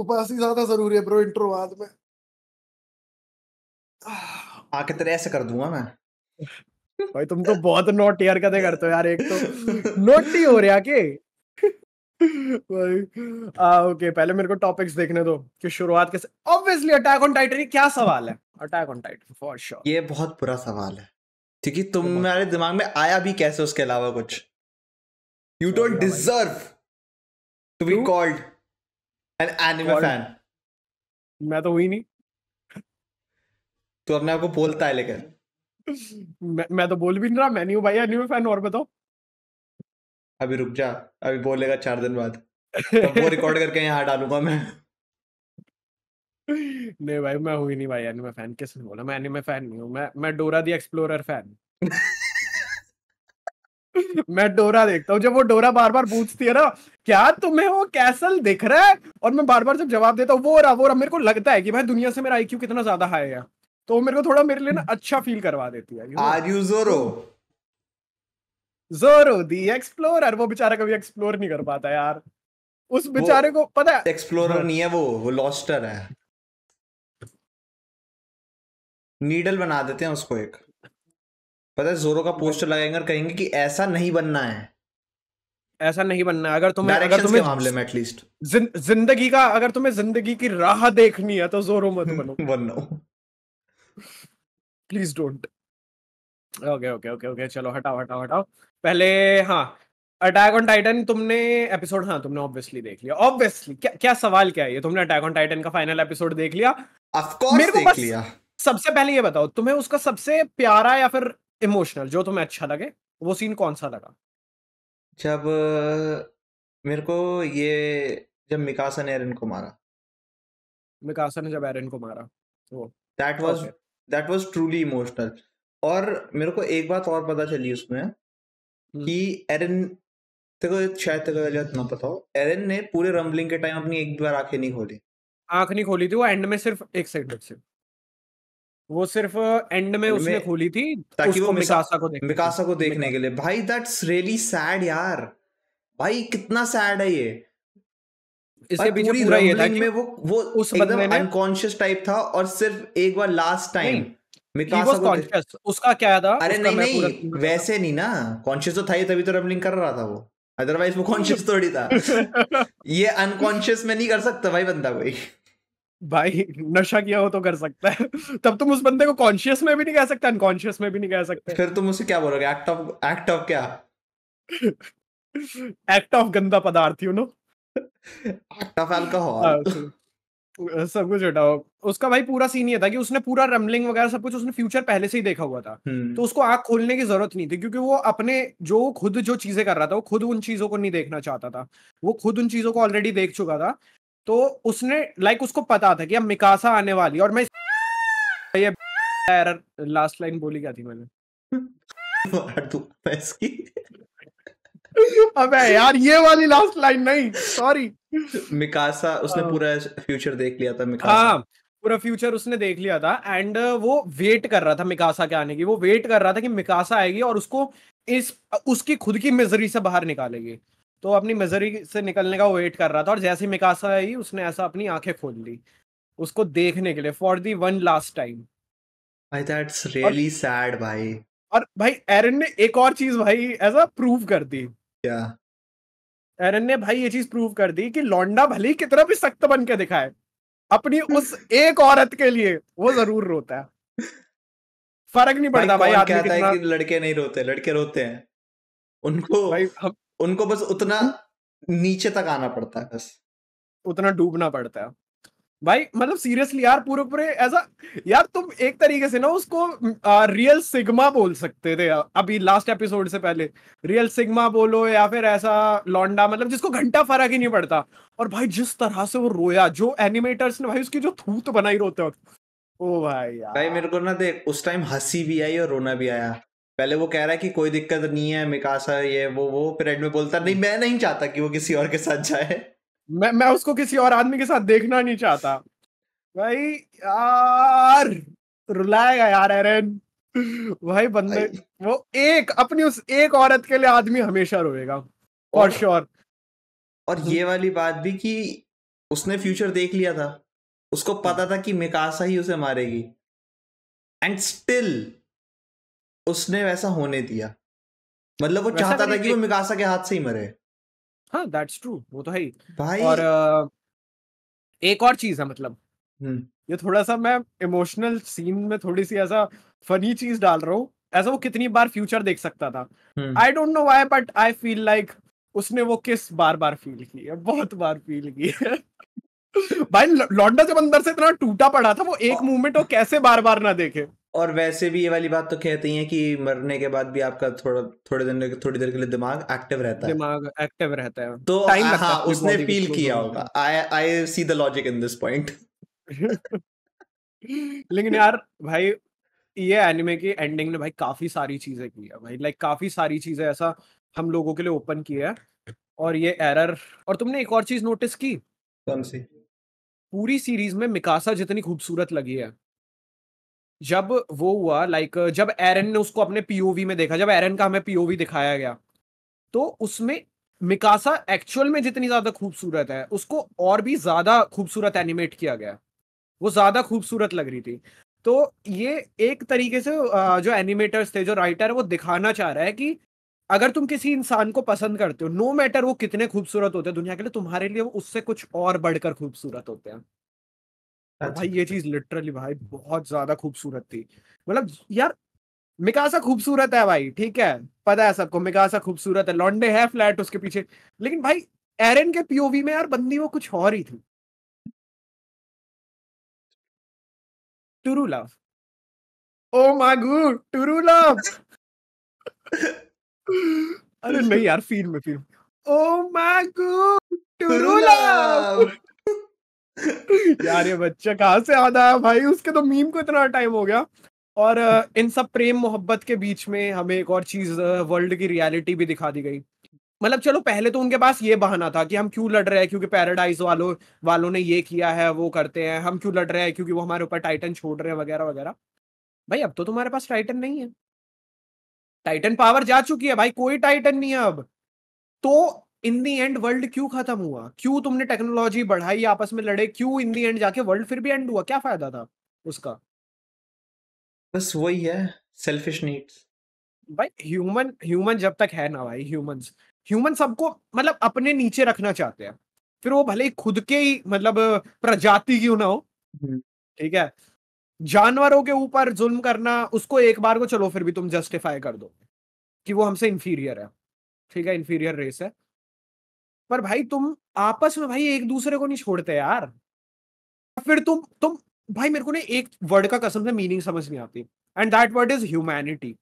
उपासी ज्यादा जरूरी है ब्रो इंट्रो बाद में। आके तेरे ऐसे कर दूंगा मैं। भाई तुम तो बहुत नोटी हरकतें करते हो यार, एक तो नोटी हो रहा के भाई। ओके पहले मेरे को टॉपिक्स देखने दो कि शुरुआत कैसे। ऑब्वियसली अटैक ऑन टाइटन, क्या सवाल है? Attack on Titan for sure. ये बहुत बुरा सवाल है क्योंकि तुम्हारे दिमाग में आया भी कैसे उसके अलावा कुछ। You don't deserve to be called an anime fan. मैं तो हुई नहीं। तू अपने आप को बोलता है लेकिन मैं तो बोल भी नहीं रहा, मैं नहीं हूँ भाई एनिमे फैन। और बताओ। अभी रुक जा, अभी बोलेगा 4 दिन बाद, तब वो रिकॉर्ड करके यहाँ डालूंगा मैं। नहीं भाई मैं हुई नहीं भाई एनिमे फैन। किसने बोला? मैं एनिमे फैन नहीं हूँ। मैं डोरा दी एक्सप्लोरर फैन। मैं डोरा देखता हूँ। जब वो डोरा बार बार पूछती है ना क्या तुम्हें वो कैसल दिख रहा है, और मैं बार बार जब जवाब देता हूँ वो रहा, मेरे को लगता है कि भाई दुनिया से मेरा आईक्यू कितना ज्यादा हाई है, तो वो मेरे को थोड़ा मेरे लिए ना अच्छा फील करवा देती है, आर यू जोरो? जोरो दी एक्सप्लोरर। वो बेचारा कभी एक्सप्लोर नहीं कर पाता यार। उस बेचारे को पता है। एक्सप्लोरर नहीं है वो लॉस्टर है। नीडल बना देते हैं उसको एक। पता है जोरो का पोस्टर लगाएंगे और कहेंगे कि ऐसा नहीं बनना है, ऐसा नहीं बनना है। अगर तुम्हें डायरेक्शंस के मामले में एटलीस्ट जिंदगी का, अगर तुम्हें जिंदगी की राह देखनी है तो जोरो मत बनो। बनो। Please don't. Okay okay okay okay चलो हटाओ हटाओ हटाओ। पहले हाँ, अटैक ऑन टाइटन तुमने एपिसोड, हाँ तुमने ऑब्वियसली देख लिया। ऑब्वियसली क्या सवाल क्या है ये? तुमने अटैक ऑन टाइटन का फाइनल एपिसोड देख लिया? ऑफ कोर्स मेरे को देख बस लिया। सबसे पहले ये बताओ, तुम्हें उसका सबसे प्यारा या फिर इमोशनल जो तुम्हें अच्छा लगे वो सीन कौन सा लगा? जब मेरे को ये, जब मिकासा ने एरन को मारा, मिकासा ने जब एरन को मारा वो, that was okay. That was truly emotional. और मेरे को एक बात और पता चली उसमें कि एरन, शायद तेरे को ना पता हो, एरन ने पूरे रंबलिंग के टाइम अपनी एक बार आंखें नहीं खोली। आंख नहीं खोली थी वो एंड में, सिर्फ एक सेकंड से वो सिर्फ एंड में उसने खोली थी ताकि वो उसको मिकासा को देखने के मिकासा को देखने के लिए। भाई दैट्स रियली सैड यार। भाई कितना सैड है ये। इसके पीछे पूरी पूरा ये था रंबलिंग कि में वो उस एकदम बंदे ने, अनकॉन्शियस टाइप था और सिर्फ एक बार लास्ट टाइम नहीं ही मिकासा वाज को कॉन्शियस। उसका क्या था? अरे उसका नहीं मैं पूरा नहीं, वैसे नहीं ना, कॉन्शियस तो था ही तभी तो रंबलिंग कर रहा था वो, अदरवाइज वो कॉन्शियस थोड़ी था। ये अनकॉन्शियस में नहीं कर सकता भाई बंदा कोई। भाई नशा किया हो तो कर सकता है। तब तुम उस बंदे को कॉन्शियस में भी नहीं कह सकते, अनकॉन्शियस में भी नहीं कह सकते। फिर तुम उसे क्या बोलोगे? एक्ट ऑफ क्या? एक्ट ऑफ गंदा पदार्थ, you know. Act of alcohol. सब कुछ हटाओ। उसका भाई पूरा सीन ये था कि उसने पूरा रमलिंग वगैरह सब कुछ उसने फ्यूचर पहले से ही देखा हुआ था, तो उसको आंख खोलने की जरूरत नहीं थी, क्योंकि वो अपने जो खुद जो चीजें कर रहा था वो खुद उन चीजों को नहीं देखना चाहता था। वो खुद उन चीजों को ऑलरेडी देख चुका था। तो उसने उसको पता था कि अब मिकासा आने वाली है। और मैं ये लास्ट लाइन बोली क्या थी मैंने? अबे यार ये वाली लास्ट लाइन नहीं, सॉरी। मिकासा, उसने पूरा फ्यूचर देख लिया था मिकासा। हाँ पूरा फ्यूचर उसने देख लिया था। एंड वो वेट कर रहा था मिकासा के आने की। वो वेट कर रहा था कि मिकासा आएगी और उसको इस उसकी खुद की मिजरी से बाहर निकालेगी। तो अपनी मिजरी से निकलने का वो वेट कर रहा था, और जैसे ही मिकासा आई उसने ऐसा अपनी आंखें खोल ली उसको देखने के लिए for the one last time. भाई दैट्स और रियली सैड भाई। और भाई एरन ने एक और चीज भाई ऐसा प्रूव कर दी। क्या? एरन ने भाई ये चीज प्रूव कर दी कि लौंडा भले ही कितना भी सख्त बन के दिखाए, अपनी उस एक औरत के लिए वो जरूर रोता है। फर्क नहीं भाई पड़ता भाई कौन आदमी कहता है कितना। कि लड़के नहीं रोते? लड़के रोते हैं। उनको भाई हम उनको बस उतना नीचे तक आना पड़ता है बस। उतना डूबना पड़ता है भाई। मतलब सीरियसली यार पूरे पूरे ऐसा, यार तुम एक तरीके से ना उसको रियल सिग्मा बोल सकते थे अभी लास्ट एपिसोड से पहले। रियल सिग्मा बोलो या फिर ऐसा लौंडा, मतलब जिसको घंटा फर्क ही नहीं पड़ता। और भाई जिस तरह से वो रोया, जो एनिमेटर्स ने भाई उसकी जो थूत बनाई रोते वक्त, ओ भाई भाई मेरे यार। को ना देख, उस टाइम हंसी भी आई और रोना भी आया। पहले वो कह रहा है कि कोई दिक्कत नहीं है मिकासा, ये वो फिर एंड में बोलता नहीं, मैं नहीं चाहता कि वो किसी और के साथ जाए। मैं उसको किसी और आदमी के साथ देखना नहीं चाहता। भाई यार रुलाएगा यार एरन। भाई बंदे, भाई, वो एक अपनी उस एक औरत के लिए आदमी हमेशा रोएगा फॉर और श्योर। और ये वाली बात भी कि उसने फ्यूचर देख लिया था, उसको पता था कि मिकासा ही उसे मारेगी, एंड स्टिल उसने वैसा होने दिया। मतलब वो वैसा चाहता अगर था कि वो मिकासा के हाथ से ही मरे। हाँ दैट्स ट्रू, वो तो है ही। भाई और एक और चीज है, मतलब हम्म ये थोड़ा सा मैं इमोशनल सीन में थोड़ी सी ऐसा फनी चीज डाल रहा हूँ, ऐसा वो कितनी बार फ्यूचर देख सकता था। I don't know why but I feel like उसने वो किस बार बार फील की है, बहुत बार फील की है। भाई लौंडा जब अंदर से इतना टूटा पड़ा था, वो एक मूवमेंट वो कैसे बार बार ना देखे। और वैसे भी ये वाली बात तो कहती है कि मरने के बाद भी आपका थोड़ी देर के लिए दिमाग एक्टिव रहता है, दिमाग एक्टिव रहता है, तो टाइम लगता है हाँ पूरी उसने बॉडी को फील क्लोज किया होने होगा। में। I see the logic in this point. लेकिन यार भाई, ये एनिमे की एंडिंग ने भाई काफी सारी चीजें की है भाई, लाइक काफी सारी चीजें ऐसा हम लोगों के लिए ओपन की है। और ये एरर, और तुमने एक और चीज नोटिस की, कौन सी? पूरी सीरीज में मिकासा जितनी खूबसूरत लगी है, जब वो हुआ लाइक जब एरन ने उसको अपने पीओवी में देखा, जब एरन का हमें पीओवी दिखाया गया, तो उसमें मिकासा एक्चुअल में जितनी ज्यादा खूबसूरत है, उसको और भी ज्यादा खूबसूरत एनिमेट किया गया, वो ज्यादा खूबसूरत लग रही थी। तो ये एक तरीके से जो एनिमेटर्स थे, जो राइटर, वो दिखाना चाह रहा है कि अगर तुम किसी इंसान को पसंद करते हो, नो मैटर वो कितने खूबसूरत होते हैं दुनिया के लिए, तुम्हारे लिए वो उससे कुछ और बढ़कर खूबसूरत होते हैं। और अच्छा, भाई ये चीज लिटरली भाई बहुत ज्यादा खूबसूरत थी। मतलब यार, मिकासा खूबसूरत है भाई, ठीक है, पता है सबको मिकासा खूबसूरत है, लौंडे है फ्लैट उसके पीछे, लेकिन भाई एरन के पीओवी में यार बंदी वो कुछ और ही थी। True love, oh my God, true love. अरे नहीं यार, feel oh my God, true true love. Love. यार ये बच्चा कहाँ से याद आया भाई, उसके तो मीम को इतना टाइम हो गया। और इन सब प्रेम मोहब्बत के बीच में हमें एक और चीज, वर्ल्ड की रियलिटी भी दिखा दी गई। मतलब चलो पहले तो उनके पास ये बहाना था कि हम क्यों लड़ रहे हैं, क्योंकि पैराडाइज वालों वालों ने ये किया है, वो करते हैं, हम क्यों लड़ रहे हैं क्योंकि वो हमारे ऊपर टाइटन छोड़ रहे हैं, वगैरह वगैरह। भाई अब तो तुम्हारे पास टाइटन नहीं है, टाइटन पावर जा चुकी है भाई, कोई टाइटन नहीं है अब। तो इन दी एंड वर्ल्ड क्यों खत्म हुआ, क्यों तुमने टेक्नोलॉजी बढ़ाई, आपस में लड़े क्यों, इन दी एंड जाके वर्ल्ड फिर भी एंड हुआ, क्या फायदा था उसका। बस वही है, सेल्फिश नीड्स। भाई ह्यूमन ह्यूमन जब तक है ना भाई, ह्यूमन सबको मतलब अपने नीचे रखना चाहते हैं, फिर वो भले ही खुद के ही मतलब प्रजाति क्यों ना हो, ठीक है। जानवरों के ऊपर जुल्म करना, उसको एक बार को चलो फिर भी तुम जस्टिफाई कर दो कि वो हमसे इंफीरियर है, ठीक है, इंफीरियर रेस है। पर भाई तुम आपस में भाई एक दूसरे को नहीं छोड़ते यार। फिर तुम भाई, मेरे को ना एक वर्ड का कसम से मीनिंग समझ नहीं आती, and that word is humanity.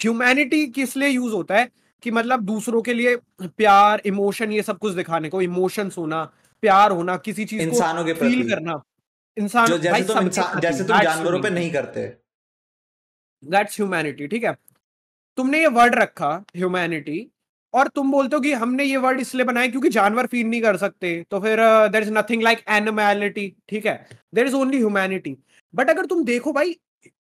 Humanity किस लिए यूज होता है कि मतलब दूसरों के लिए प्यार, इमोशन, ये सब कुछ दिखाने को, इमोशंस होना, प्यार होना, किसी चीज को इंसानों के फील प्रति, करना, इंसान जो भाई जैसे तुम सबके इंसान, प्रति, जैसे तुम दैट्स जानवरों पे ह्यूमैनिटी, नहीं करते। दैट्स ह्यूमैनिटी, ठीक है। तुमने ये वर्ड रखा ह्यूमैनिटी, और तुम बोलते हो कि हमने ये वर्ड इसलिए बनाया क्योंकि जानवर फील नहीं कर सकते, तो फिर there is nothing like animality, ठीक है, there is only humanity. But अगर तुम देखो भाई,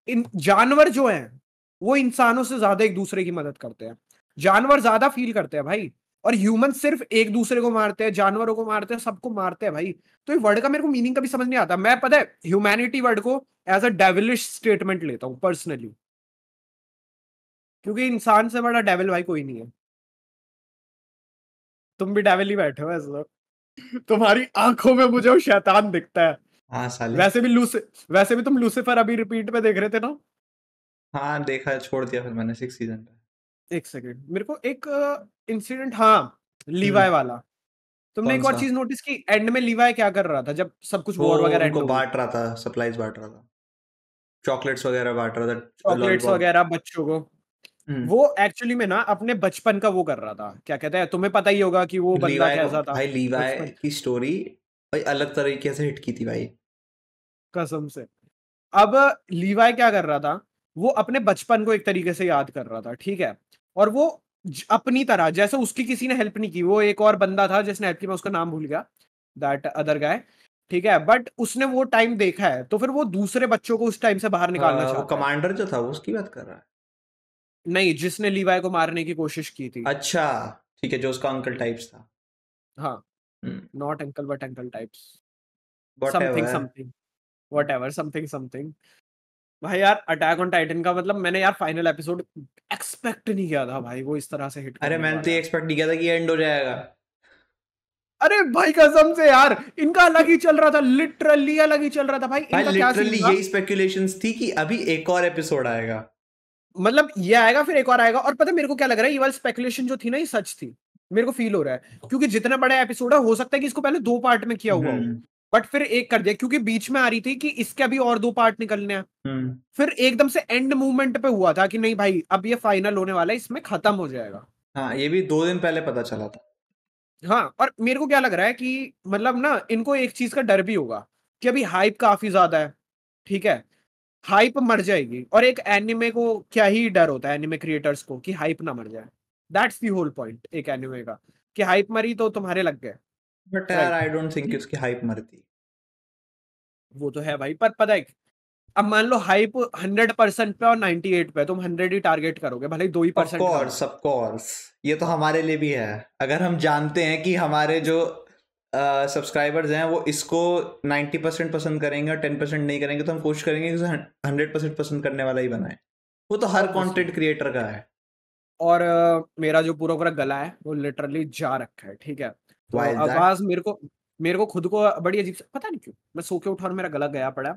इन जानवर जो हैं वो इंसानों से ज्यादा एक दूसरे की मदद करते हैं, जानवर ज्यादा फील करते हैं भाई। और ह्यूमन सिर्फ एक दूसरे को मारते हैं, जानवरों को मारते हैं, सबको मारते हैं भाई। तो ये वर्ड का मेरे को मीनिंग कभी समझ नहीं आता। मैं पता है ह्यूमैनिटी वर्ड को एज अ डेविलिश स्टेटमेंट लेता हूं पर्सनली, क्योंकि इंसान से बड़ा डेविल भाई कोई नहीं है। तुम भी डेविल ही बैठे हो ऐसे तो। तुम्हारी आंखों में मुझे वो शैतान दिखता है। हाँ साले। वैसे भी तुम लूसीफर अभी रिपीट पे देख रहे थे ना। हाँ देखा है, छोड़ दिया फिर मैंने 6 सीजन पे। एक सेकंड, मेरे को एक इंसिडेंट, हाँ, हम्म लीवाई वाला। तुमने कौन एक और सा? चीज नोटिस की, एंड में लीवाई क्या कर रहा था जब सब कुछ वो वॉर वगैरह उनको एंड हो गई, बांट रहा था, सप्लाईज बांट रहा था, चॉकलेट्स वगैरह बांट रहा था, चॉकलेट्स लॉलीपॉप। वगैरह बच्चों को। हम्म वो एक्चुअली में ना अपने बचपन का वो कर रहा था, क्या कहते हैं, तुम्हें पता ही होगा कि वो बंदा लीवाई को, कैसा था भाई लीवाई बचपन। की स्टोरी भाई अलग तरीके से हिट की थी भाई। कसम से। अब लीवाई क्या कर रहा था, वो अपने बचपन को एक तरीके से याद कर रहा था, ठीक है। और वो अपनी तरह, जैसे उसकी किसी ने हेल्प नहीं की, वो एक और बंदा था जिसने हेल्प की, मैं उसका नाम भूल गया, दैट अदर गाय, ठीक है। बट उसने वो टाइम देखा है, तो फिर वो दूसरे बच्चों को उस टाइम से बाहर निकालना वो चाहता है। कमांडर जो था वो उसकी बात कर रहा है? नहीं, जिसने लीवाई को मारने की कोशिश की थी। अच्छा, ठीक है, जो उसका अंकल टाइप्स था। हाँ, not uncle but uncle types, something whatever. Something, whatever, something something. भाई यार अटैक ऑन टाइटन का मतलब मैंने यार फाइनल एपिसोड एक्सपेक्ट नहीं किया था भाई, वो इस तरह से हिट अरे करने मैंने तो वाला ये है। एक्सपेक्ट नहीं किया था कि एंड हो जाएगा। अरे भाई कसम से यार, इनका अलग ही चल रहा था, लिटरली अलग ही चल रहा था भाई। भाई इनका क्या लिटरली सीन था, यही स्पेकुलेशंस थी कि अभी एक और एपिसोड आएगा। मतलब ये आएगा फिर एक और आएगा। और पता है मेरे को क्या लग रहा है, ये वाली स्पेकुलेशन जो थी ना ये सच थी, मेरे को फील हो रहा है। क्योंकि जितना बड़ा एपिसोड है, हो सकता है कि इसको पहले 2 पार्ट में किया हुआ हो, हम्म बट फिर एक कर दिया, क्योंकि बीच में आ रही थी कि इसके अभी और 2 पार्ट निकलने हैं। हम्म फिर एकदम से एंड मूवमेंट पे हुआ था कि नहीं भाई अब ये फाइनल होने वाला है, इसमें खत्म हो जाएगा। हाँ, ये भी 2 दिन पहले पता चला था। हाँ, और मेरे को क्या लग रहा है कि मतलब ना इनको एक चीज का डर भी होगा कि अभी हाइप काफी ज्यादा है, ठीक है, हाइप मर जाएगी। और एक एनिमे को क्या ही डर होता है एनिमे क्रिएटर्स को कि हाइप ना मर जाए। दैट्स द होल पॉइंट एक एनिमे का, कि हाइप मरी तो तुम्हारे लग गए। बट यार राइट, आई डोंट थिंक कि उसकी हाइप मरती। वो तो है भाई, पर पता है अब मान लो हाइप 100% पे और 98 पे, तुम 100 ही टारगेट करोगे, भले ही 2% कम ऑफ कोर्स ये तो हमारे लिए भी है। अगर हम जानते हैं कि हमारे जो सब्सक्राइबर्स हैं वो इसको 90% पसंद करेंगे और 10% नहीं करेंगे, तो हम कोशिश करेंगे कि उसे 100% पसंद करने वाला ही बनाए। वो तो हर ऑब्वियसली। कंटेंट क्रिएटर का है। और मेरा जो पूरा पूरा गला है वो लिटरली जा रखा है, ठीक है। तो व्हाई इज दैट? आवाज मेरे को खुद को बड़ी अजीब से, पता नहीं क्यों मैं सो के उठा और मेरा गला गया पड़ा।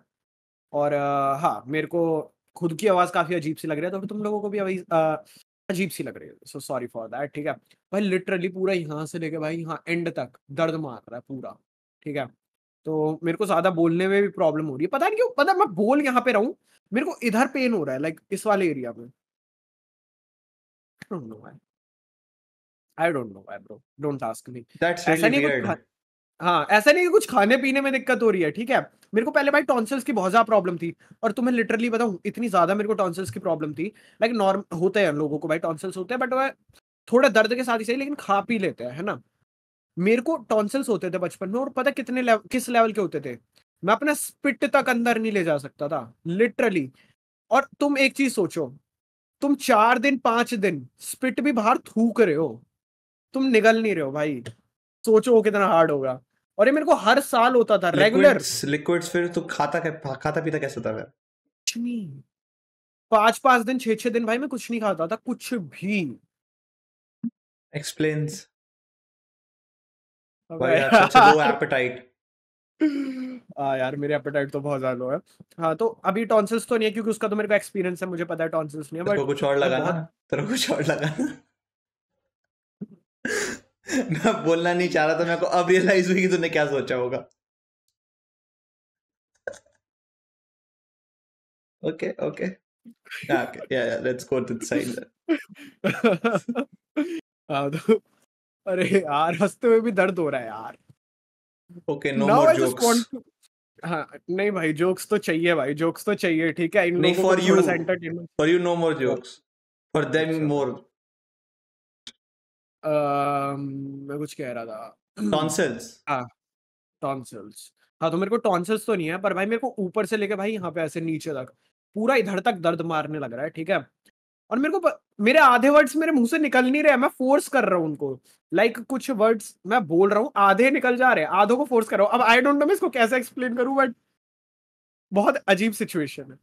और हाँ, मेरे को खुद की आवाज काफी अजीब सी लग रही है, तो फिर तुम लोगों को भी अजीब सी लग रही है, सो सॉरी फॉर दैट, ठीक है। भाई लिटरली पूरा यहाँ से लेके भाई यहाँ एंड तक दर्द मार रहा है पूरा, ठीक है। तो मेरे को ज्यादा बोलने में भी प्रॉब्लम हो रही है, पता नहीं क्यों, पता मैं बोल यहाँ पे रहूं, मेरे को इधर पेन हो रहा है, लाइक इस वाले एरिया में। I don't know why bro, don't ask me. That's ऐसा रियली नहीं कुछ वियर्ड। हाँ, ऐसा नहीं कि कुछ खाने पीने में दिक्कत हो रही है, ठीक है। मेरे को पहले भाई टॉन्सिल्स की बहुत ज्यादा प्रॉब्लम थी, और तुम्हें लिटरली बताऊं इतनी ज्यादा मेरे को टॉन्सिल्स की प्रॉब्लम थी। लाइक नॉर्म होते हैं लोगों को भाई टॉन्सिल्स होते हैं, बट वह थोड़े दर्द के साथ ही सही, लेकिन खा पी लेते हैं, है ना। मेरे को टॉन्सिल्स होते थे बचपन में, और पता कितने किस लेवल के होते थे, मैं अपना स्पिट तक अंदर नहीं ले जा सकता था, लिटरली। और तुम एक चीज सोचो, तुम 4 दिन 5 दिन स्पिट भी बाहर थूक रहे हो, तुम निगल नहीं रहे हो भाई, सोचो वो कितना हार्ड होगा। और ये मेरे को हर साल होता था रेगुलर। लिक्विड्स फिर तो खाता पीता कैसे था फिर? कुछ नहीं, 5 5 दिन 6 6 दिन भाई मैं कुछ नहीं खाता था, कुछ भी। एक्सप्लेन्स अबे व्हाई यू हैव सच अ लो यार, एपेटाइट। यार मेरे एपेटाइट तो बहुत ज्यादा लो है। हाँ, तो अभी टॉन्सिल्स तो नहीं है, क्योंकि उसका तो मेरे को एक्सपीरियंस है, मुझे पता है टॉन्सिल्स नहीं है, तेरे को बट कुछ और मैं लगा ना? बहुत तेरे को कुछ और लगा ना? मैं बोलना नहीं चाह रहा था, मेरे को अब रियलाइज हुई कि तूने क्या सोचा होगा। ओके ओके ओके, या let's go to the side. हाँ तो, अरे यार हंसते हुए भी दर्द हो रहा है यार। Okay, no now more I just jokes. Want to, हाँ नहीं भाई जोक्स तो चाहिए भाई, जोक्स तो चाहिए, ठीक है, इन नहीं, लोगों को फॉर भी यू, थोड़ा सा entertainment. No more jokes, for them अच्छा भाई, मोर। मैं कुछ कह रहा था। टॉन्सिल्स। हाँ, टॉन्सिल्स। हाँ, तो मेरे को टॉन्सिल्स तो नहीं है, पर भाई मेरे को ऊपर से लेके भाई यहाँ पे ऐसे नीचे तक पूरा इधर तक दर्द मारने लग रहा है, ठीक है। और मेरे आधे वर्ड्स मेरे मुंह से निकल नहीं रहे, मैं फोर्स कर रहा हूँ उनको। लाइक कुछ वर्ड्स मैं बोल रहा हूँ, आधे निकल जा रहे हैं, आधों को फोर्स कर रहा हूँ। अब आई डोंट नो मैं इसको कैसे एक्सप्लेन करूँ, बट बहुत अजीब सिचुएशन है,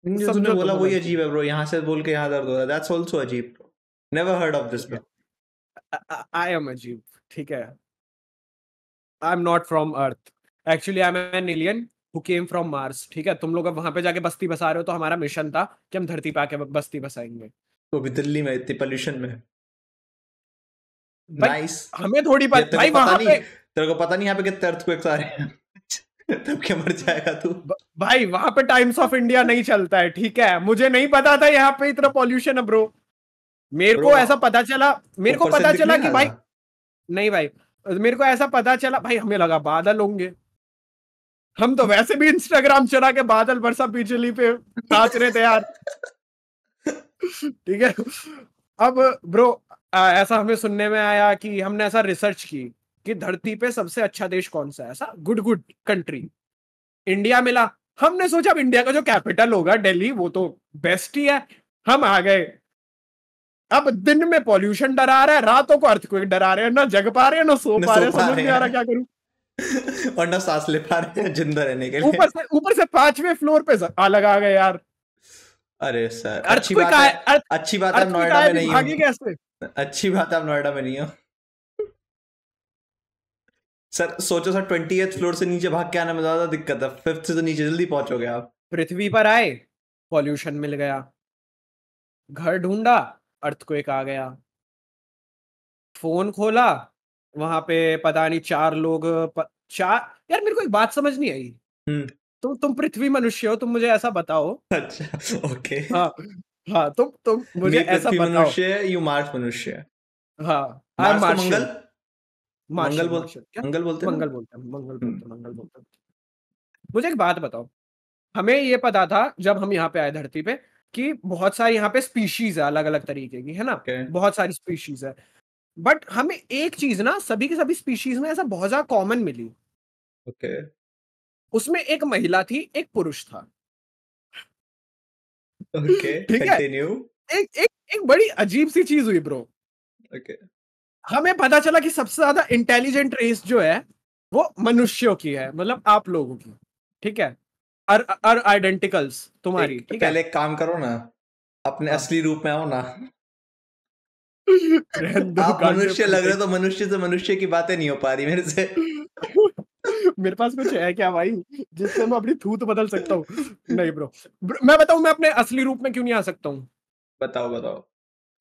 जो तूने समझो बोला तुम वही अगर तुम। अजीब है ब्रो, यहाँ से बोल के यहाँ दर्द हो रहा है, दैट्स आल्सो अजीब bro. Never heard of this ठीक है, ब्रो। आई एम अजीब, ठीक है। I am not from earth, actually I am an alien who came from Mars, ठीक है। तुम लोग अब वहां पे जाके बस्ती बसा रहे हो, तो हमारा मिशन था कि हम धरती पे आके बस्ती बसाएंगे। तो भी दिल्ली में इतनी पोल्यूशन में। भाई नाइस। हमें थोड़ी ये भाई वहां पे, तेरे को पता नहीं यहाँ पे कितने अर्थक्वेक्स आ रहे हैं। तब क्या मर जाएगा तू? भाई वहां पे टाइम्स ऑफ इंडिया नहीं चलता है, ठीक है। मुझे नहीं पता था यहाँ पे इतना पॉल्यूशन है ब्रो। मेरे ब्रो को ऐसा पता चला, मेरे को ऊपर से पता दिख चला नहीं कि रहा भाई, था? नहीं भाई, मेरे को ऐसा पता चला भाई, हमें लगा बादल होंगे। हम तो वैसे भी इंस्टाग्राम चला के बादल बरसा बिजली पे नाच रहे थे यार। ठीक है। अब ब्रो, ऐसा हमें सुनने में आया कि हमने ऐसा रिसर्च की कि धरती पे सबसे अच्छा देश कौन सा है, ऐसा गुड गुड कंट्री, इंडिया मिला। हमने सोचा अब इंडिया का जो कैपिटल होगा दिल्ली, वो तो बेस्ट ही है। हम आ गए, अब दिन में पॉल्यूशन डरा रहा है, रातों को अर्थक्वेक डरा रहे हैं, ना जग पा रहे हैं ना सो पा रहे हैं, समझ नहीं आ रहा क्या करूं। और ना सांस ले पा रहे हैं जिंदा रहने के लिए। ऊपर से 5वें फ्लोर पे अलग आ गए यार। अरे सर अच्छी बात है, अच्छी बात है नोएडा में नहीं भागे कैसे? अच्छी बात है आप नोएडा में नहीं हो सर। सोचो सर 20th फ्लोर से नीचे भाग के आने में ज्यादा दिक्कत है, 5th से तो नीचे जल्दी पहुंचोगे आप। पृथ्वी पर आए, पॉल्यूशन मिल गया, घर ढूंढा, अर्थक्वेक आ गया, फोन खोला, वहां पे पता नहीं 4 लोग चार। यार मेरे को एक बात समझ नहीं आई, तुम पृथ्वी मनुष्य हो, तुम मुझे ऐसा बताओ। अच्छा ओके। हाँ हाँ, तुम मुझे ऐसा बताओ। मनुष्य यू मार्स मनुष्य। हाँ मार्स को मंगल मंगल बोलते हैं, मंगल बोलते हैं। मुझे एक बात बताओ, हमें ये पता था जब हम यहाँ पे आए धरती पे कि बहुत सारी यहाँ पे स्पीशीज है अलग अलग तरीके की, है ना? बहुत सारी स्पीशीज है, बट हमें एक चीज ना सभी की सभी स्पीशीज में ऐसा बहुत ज्यादा कॉमन मिली। ओके। उसमें एक महिला थी, एक पुरुष था। ओके, ठीक है, एक बड़ी अजीब सी चीज हुई ब्रो। ओके। हमें पता चला कि सबसे ज्यादा इंटेलिजेंट रेस जो है वो मनुष्यों की है, मतलब आप लोगों की, ठीक है? और आइडेंटिकल्स तुम्हारी, ठीक है? पहले एक काम करो ना, अपने असली रूप में आओ ना। आप मनुष्य लग रहे, तो मनुष्य से मनुष्य की बातें नहीं हो पा रही मेरे से। मेरे पास कुछ है क्या भाई जिससे मैं अपनी थूत बदल सकता हूँ? नहीं ब्रो, मैं बताऊं मैं अपने असली रूप में क्यों नहीं आ सकता हूँ? बताओ।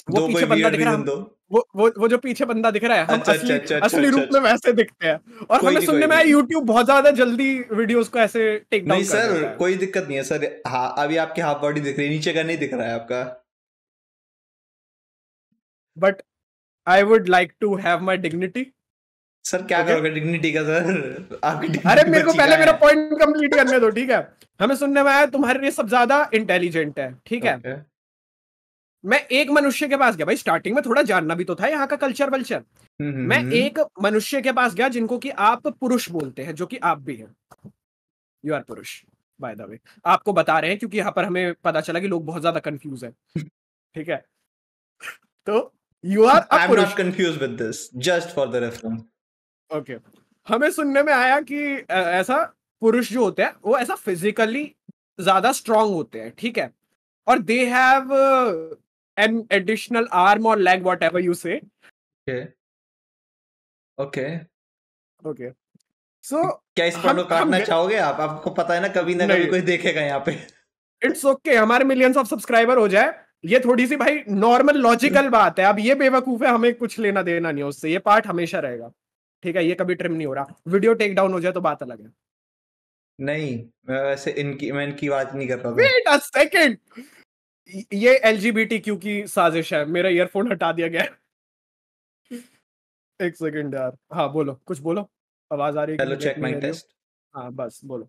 वो पीछे बंदा दिख रहा है, वो जो पीछे बंदा दिख रहा है, हम असली रूप में वैसे दिखते हैं। और हमें सुनने में आया YouTube बहुत ज्यादा जल्दी वीडियोस को ऐसे टेक डाउन कर देता है। सर कोई दिक्कत नहीं है सर। हाँ अभी आपकी हाफ बॉडी दिख रही है, नीचे का नहीं दिख रहा है आपका। But I would like to have my dignity. Sir क्या करोगे डिग्निटी का सर? आपकी अरे मेरे को पहले मेरा पॉइंट कंप्लीट करने दो, ठीक है? हमें सुनने में आया तुम्हारे लिए सब ज्यादा इंटेलिजेंट है, ठीक है? मैं एक मनुष्य के पास गया, भाई स्टार्टिंग में थोड़ा जानना भी तो था यहाँ का कल्चर वल्चर। मैं एक मनुष्य के पास गया जिनको कि आप पुरुष बोलते हैं, जो कि आप भी हैं, यू आर पुरुष बाय द वे। आपको बता रहे हैं क्योंकि यहाँ पर हमें पता चला कि लोग बहुत ज्यादा कंफ्यूज है, ठीक है? तो you are I am not confuse with this, just for the reference. Okay, हमें सुनने में आया कि ऐसा पुरुष जो होते हैं वो ऐसा फिजिकली ज्यादा स्ट्रांग होते हैं, ठीक है? और they have an additional arm or leg, whatever you say. Okay. So क्या इस पॉइंट को काटना चाहोगे आप? आपको पता है ना कभी ना कभी कोई देखेगा यहाँ पे। इट्स ओके, हमारे मिलियंस ऑफ सब्सक्राइबर हो जाए, ये थोड़ी सी भाई नॉर्मल लॉजिकल बात है। अब ये बेवकूफ है, हमें कुछ लेना देना नहीं है उससे, ये पार्ट हमेशा रहेगा, ठीक है? ये कभी ट्रिम नहीं हो रहा। वीडियो टेक डाउन हो जाए तो बात अलग है। नहीं मैं वैसे मैं इनकी बात नहीं कर रहा था। वेट अ सेकंड, ये LGBTQ की साजिश है। मेरा ईयरफोन हटा दिया गया। एक सेकंड यार, हाँ बोलो, कुछ बोलो, आवाज आ रही है? Hello check mic test. हाँ बस बोलो।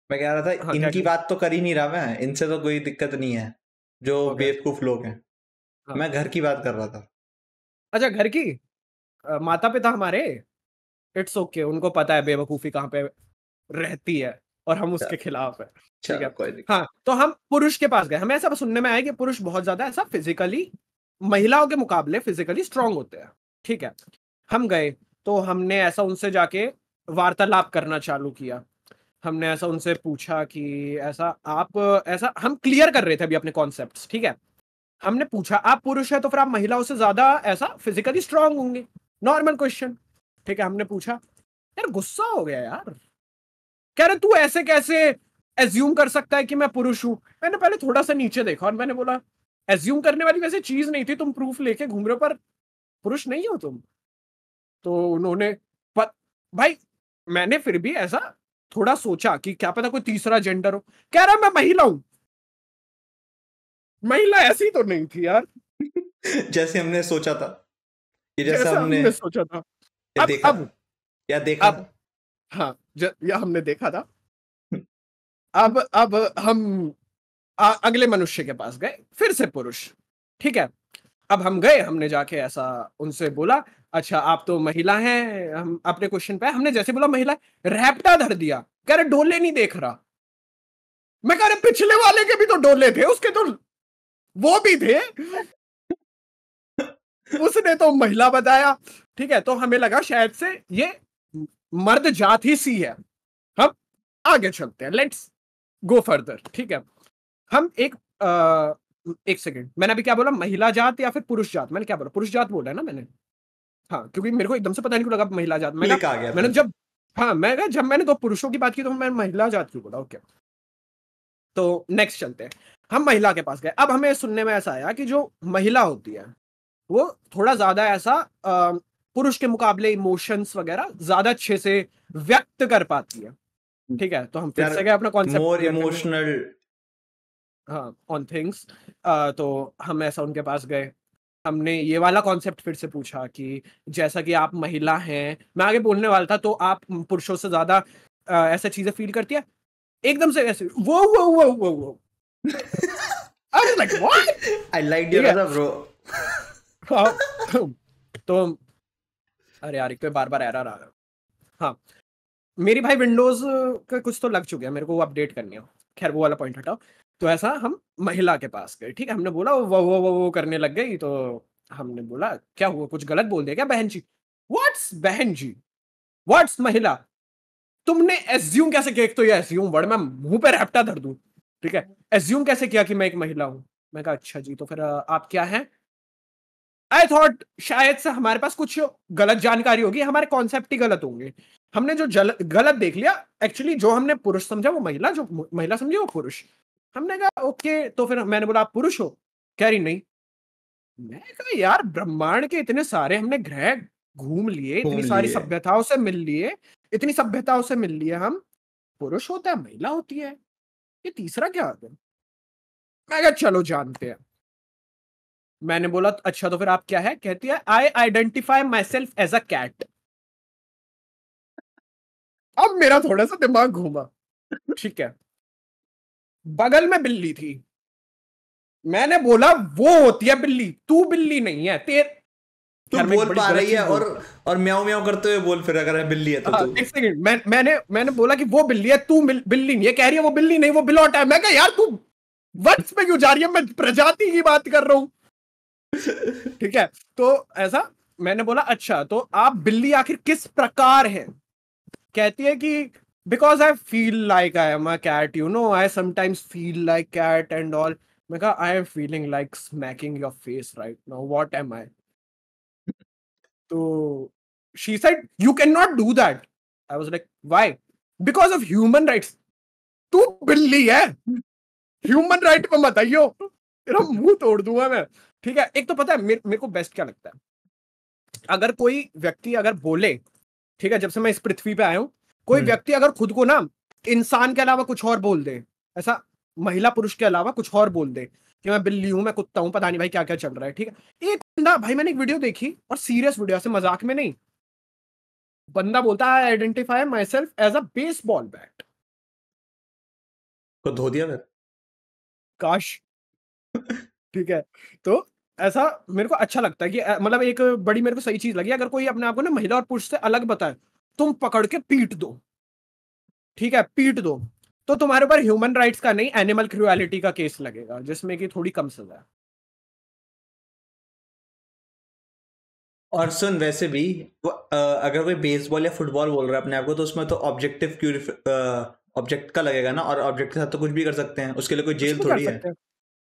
मैं कह रहा था हाँ, इनकी बात तो कर ही नहीं रहा मैं, इनसे तो कोई दिक्कत नहीं है जो बेवकूफ लोग हैं। हाँ। मैं घर की बात कर रहा था। अच्छा घर की, माता पिता हमारे, इट्स ओके, उनको पता है बेवकूफी कहाँ पे रहती है और हम उसके खिलाफ है, ठीक है? हाँ, तो हम पुरुष के पास गए, हमें ऐसा सुनने में आया कि पुरुष बहुत ज्यादा ऐसा फिजिकली महिलाओं के मुकाबले फिजिकली स्ट्रांग होते हैं, ठीक है? हम गए तो हमने ऐसा उनसे जाके वार्तालाप करना चालू किया। हमने ऐसा उनसे पूछा कि ऐसा हम क्लियर कर रहे थे अभी अपने कॉन्सेप्ट्स, ठीक है? हमने पूछा आप पुरुष है तो फिर आप महिलाओं से ज्यादा ऐसा फिजिकली स्ट्रांग होंगे, नॉर्मल क्वेश्चन, ठीक है? हमने पूछा, यार गुस्सा हो गया यार, कह रहे तू ऐसे कैसे एज्यूम कर सकता है कि मैं पुरुष हूं? मैंने पहले थोड़ा सा नीचे देखा और मैंने बोला एज्यूम करने वाली वैसे चीज नहीं थी, तुम प्रूफ लेके घूम रहे हो, पर पुरुष नहीं हो तुम। तो उन्होंने भाई मैंने फिर भी ऐसा थोड़ा सोचा कि क्या पता कोई तीसरा जेंडर हो। कह रहा मैं महिला हूं। महिला ऐसी तो नहीं थी यार जैसे हमने सोचा था, कि जैसे हमने सोचा था। देखा था। हाँ या हमने देखा था। अब हम अगले मनुष्य के पास गए, फिर से पुरुष, ठीक है? अब हम गए, हमने जाके ऐसा उनसे बोला, अच्छा आप तो महिला हैं, हम अपने क्वेश्चन पे हमने जैसे बोला महिला, रैप्टा धर दिया, कह रहे डोले नहीं देख रहा। मैं कह रहे पिछले वाले के भी तो डोले थे, उसके तो वो भी थे। उसने तो महिला बताया, ठीक है, तो हमें लगा शायद से ये मर्द जात ही सी है। हम आगे चलते हैं, लेट्स गो फर्दर, ठीक है। हम एक सेकंड, मैंने अभी क्या बोला, महिला जात या फिर पुरुष जात? मैंने क्या बोला, पुरुष जात बोला है ना मैंने? हाँ, क्योंकि मेरे को एकदम से पता नहीं क्यों लगा महिला जात। क्लिक आ गया मैंने जब हाँ मैं जब मैंने दो पुरुषों की बात की तो मैं महिला जात क्यों बोला? ओके, तो नेक्स्ट चलते हैं। हम महिला के पास गए। अब हमें सुनने में ऐसा आया कि जो महिला होती है वो थोड़ा ज्यादा ऐसा पुरुष के मुकाबले इमोशंस वगैरह ज्यादा अच्छे से व्यक्त कर पाती है, ठीक है। तो हम फिर से गए अपना कॉन्सेप्ट मोर इमोशनल, हाँ, ऑन थिंग्स। तो हम ऐसा उनके पास गए, हमने ये वाला कॉन्सेप्ट फिर से पूछा कि जैसा कि आप महिला हैं, मैं आगे बोलने वाला था, तो आप पुरुषों से ज्यादा ऐसा चीजें फील करती है? एकदम से ऐसे वो I was like, what? I liked your answer, bro. तो अरे यार, एक तो बार बार एरर आ रहा है। हाँ, मेरी भाई विंडोज का कुछ तो लग चुके हैं, मेरे को वो अपडेट करनी है। खैर वो वाला पॉइंट हटाओ। तो ऐसा हम महिला के पास गए, ठीक है। हमने बोला वो करने लग गई, तो हमने बोला क्या हुआ, कुछ गलत बोल दिया क्या बहन जी? व्हाट्स बहन जी, व्हाट्स महिला? तुमने एज्यूम कैसे किया? एक तो ये एज्यूम वर्ड मैं मुंह पे रैप्टा धर दूं, ठीक है। एज्यूम कैसे किया कि मैं एक महिला हूं? मैं कहा अच्छा जी, तो फिर आप क्या हैं? आई थॉट शायद से हमारे पास कुछ गलत जानकारी होगी, हमारे कॉन्सेप्ट ही गलत होंगे। हमने जो गलत देख लिया, एक्चुअली जो हमने पुरुष समझा वो महिला, जो महिला समझी वो पुरुष। हमने कहा ओके, तो फिर मैंने बोला आप पुरुष हो? कह रही नहीं। मैं कहा यार, ब्रह्मांड के इतने सारे हमने ग्रह घूम लिए, इतनी सारी सभ्यताओं से मिल लिए, इतनी सभ्यताओं से मिल लिए हम, पुरुष होता है महिला होती है, ये तीसरा क्या है? मैं कहा चलो जानते हैं। मैंने बोला अच्छा, तो फिर आप क्या है? कहती है I identify myself as a cat. अब मेरा थोड़ा सा दिमाग घूमा, ठीक है। बगल में बिल्ली थी, मैंने बोला वो होती है बिल्ली, तू बिल्ली नहीं है। तू बोल पा रही है और म्याऊ म्याऊ करते हुए बोल, फिर अगर है बिल्ली है तो तू। एक सेकंड, मैंने बोला कि वो बिल्ली है, तू बिल्ली नहीं है। कह रही है वो बिल्ली नहीं, वो बिलौटा है। मैं कहा यार, तू वंश पे क्यों जा रही है? मैं प्रजाति की बात कर रहा हूं, ठीक है। तो ऐसा मैंने बोला अच्छा, तो आप बिल्ली आखिर किस प्रकार है? कहती है कि because I feel like I am a cat, you know, I sometimes feel like cat and all. मैं कहा I am feeling like smacking your face right now, what am I? तो she said you can not do that. I was like why? Because of human rights. तू बिल्ली है, human right पे मत आइयो, तेरा मुंह तोड़ दूंगा मैं, ठीक है। एक तो पता है मेरे को बेस्ट क्या लगता है, अगर कोई व्यक्ति अगर बोले, ठीक है, जब से मैं इस पृथ्वी पे आया हूं, कोई व्यक्ति अगर खुद को ना इंसान के अलावा कुछ और बोल दे, ऐसा महिला पुरुष के अलावा कुछ और बोल दे कि मैं बिल्ली हूं, मैं कुत्ता हूं, पता नहीं भाई क्या क्या चल रहा है, ठीक है। एक बंदा, भाई मैंने एक वीडियो देखी, और सीरियस वीडियो, ऐसे मजाक में नहीं, बंदा बोलता है I identify myself as a baseball bat. को धो दिया फिर? काश। ठीक है, तो ऐसा मेरे को अच्छा लगता है कि मतलब एक बड़ी मेरे को सही चीज लगी, अगर कोई अपने आप को ना महिला और पुरुष से अलग बताए, तुम पकड़ के पीट दो, ठीक है, पीट दो। तो तुम्हारे ऊपर ह्यूमन राइट्स का नहीं, एनिमल क्रुएलिटी का केस लगेगा, जिसमें कि थोड़ी कम सजा है। और सुन, वैसे भी अगर कोई बेसबॉल या फुटबॉल बोल रहा है अपने आप को, तो उसमें तो ऑब्जेक्ट का लगेगा ना, और ऑब्जेक्ट के साथ तो कुछ भी कर सकते हैं, उसके लिए कोई जेल थोड़ी है।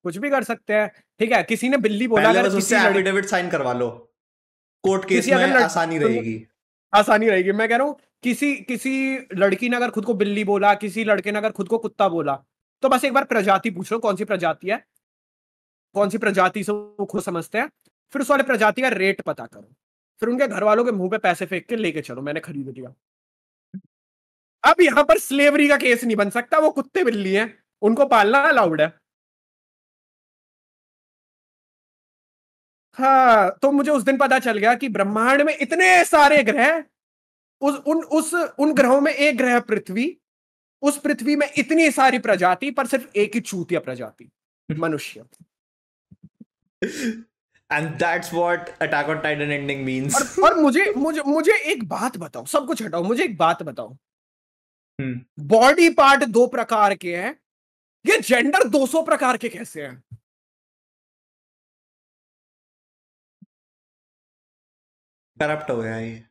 कुछ भी कर सकते हैं, ठीक है। किसी ने बिल्ली बोला, अगर किसी एफिडेविट साइन करवा लो, कोर्ट केस में आसानी रहेगी, आसानी रहेगी। मैं कह रहा हूं किसी लड़की ने अगर खुद को बिल्ली बोला, किसी लड़के ने अगर खुद को कुत्ता बोला, तो बस एक बार प्रजाति पूछ लो कौन सी प्रजाति है, कौन सी प्रजाति से वो खुद समझते हैं, फिर उस वाले प्रजाति का रेट पता करो, फिर उनके घर वालों के मुंह पे पैसे फेंक के लेके चलो मैंने खरीद लिया। अब यहां पर स्लेवरी का केस नहीं बन सकता, वो कुत्ते बिल्ली हैं, उनको पालना अलाउड है। हाँ, तो मुझे उस दिन पता चल गया कि ब्रह्मांड में इतने सारे ग्रह, उन ग्रहों में एक ग्रह पृथ्वी, उस पृथ्वी में इतनी सारी प्रजाति, पर सिर्फ एक ही चूतिया प्रजाति, मनुष्य। And that's what Attack on Titan ending means. और मुझे एक बात बताओ, सब कुछ हटाओ, मुझे एक बात बताओ, बॉडी पार्ट 2 प्रकार के हैं, ये जेंडर 200 प्रकार के कैसे हैं? करप्ट हो गया ये।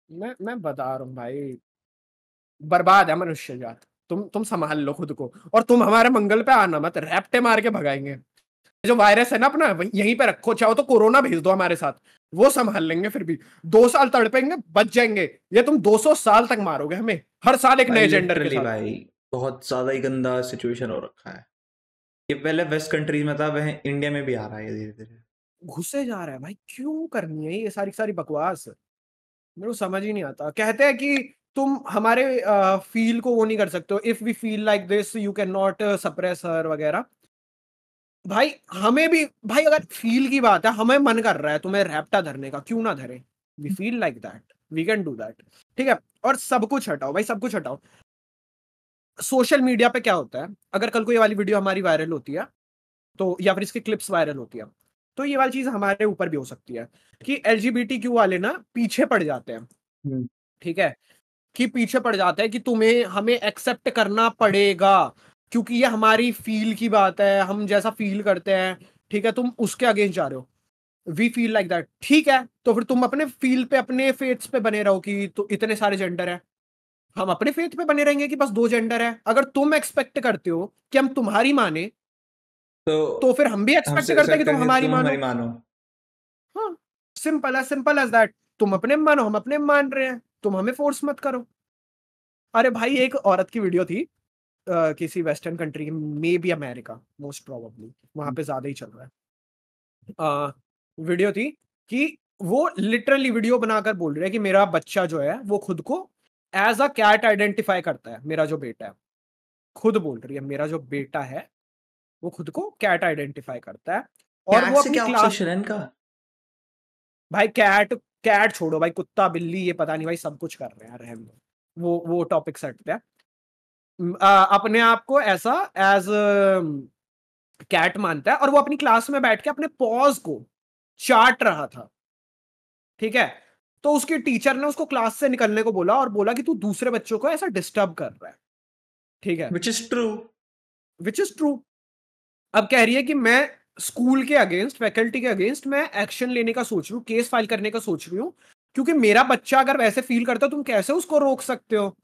मैं बता रहा हूँ भाई, बर्बाद है मनुष्य जात। तुम संभाल लो खुद को, और तुम हमारे मंगल पे आना मत, रैप्टे मार के भगाएंगे। जो वायरस है ना अपना यहीं पे रखो, चाहो तो कोरोना भेज दो हमारे साथ, वो संभाल लेंगे। फिर भी 2 साल तड़पेंगे, बच जाएंगे। ये तुम 200 साल तक मारोगे हमें, हर साल एक नए जेंडर के साथ। भाई बहुत ज्यादा ही गंदा सिचुएशन हो रखा है। ये पहले वेस्ट कंट्रीज में था, वह इंडिया में भी आ रहा है धीरे धीरे, घुसे जा रहा है भाई। क्यों करनी है ये सारी सारी बकवास, मेरे को समझ ही नहीं आता। कहते हैं कि तुम हमारे फील को वो नहीं कर सकते हो, if we feel like this you can not suppress her वगैरह। भाई हमें भी, भाई अगर फील की बात है, हमें मन कर रहा है तुम्हें रैप्टा धरने का, क्यों ना धरे। We feel like that, we can do that, ठीक है। और सब कुछ हटाओ भाई, सब कुछ हटाओ। सोशल मीडिया पे क्या होता है, अगर कल को ये वाली वीडियो हमारी वायरल होती है तो, या फिर इसकी क्लिप्स वायरल होती है, तो ये वाली चीज हमारे ऊपर भी हो सकती है कि LGBTQ वाले ना पीछे पड़ जाते हैं, ठीक है, कि पीछे पड़ जाता है कि तुम्हें हमें एक्सेप्ट करना पड़ेगा, क्योंकि ये हमारी फील की बात है, हम जैसा फील करते हैं, ठीक है। तुम उसके अगेंस्ट जा रहे हो, वी फील लाइक दैट, ठीक है। तो फिर तुम अपने फील पे, अपने फेथ्स पे बने रहो कि तो इतने सारे जेंडर है, हम अपने फेथ पे बने रहेंगे कि बस 2 जेंडर है। अगर तुम एक्सपेक्ट करते हो कि हम तुम्हारी माने, तो फिर हम भी एक्सपेक्ट करते हैं कि तुम हमारी मानो। हाँ, सिंपल एज दैट। तुम अपने मानो, हम अपने मान रहे हैं, तुम हमें फोर्स मत करो। अरे भाई एक औरत की वीडियो थी किसी western country, may be America, most probably वहां पे ज्यादा ही चल रहा है। वीडियो थी कि वो लिटरली वीडियो बनाकर बोल रहे हैं कि मेरा बच्चा जो है वो खुद को एज अ कैट आइडेंटिफाई करता है, मेरा जो बेटा है। खुद बोल रही है मेरा जो बेटा है वो खुद को कैट आइडेंटिफाई करता है, और वो अपनी क्लास, भाई कैट, कैट छोड़ो भाई, कुत्ता बिल्ली ये पता नहीं भाई, सब कुछ कर रहे हैं, रहने दो, वो टॉपिक हटते हैं। अपने आप को ऐसा एज कैट मानता है, और वो अपनी क्लास में बैठ के अपने पॉज को चाट रहा था, ठीक है। तो उसकी टीचर ने उसको क्लास से निकलने को बोला, और बोला कि तू दूसरे बच्चों को ऐसा डिस्टर्ब कर रहा है, ठीक है, which is true, which is true. अब कह रही है कि मैं स्कूल के अगेंस्ट, फैकल्टी के अगेंस्ट मैं एक्शन लेने का सोच रही हूँ, केस फाइल करने का सोच रही हूँ, क्योंकि मेरा बच्चा अगर वैसे फील करता है, तुम कैसे उसको रोक सकते हो।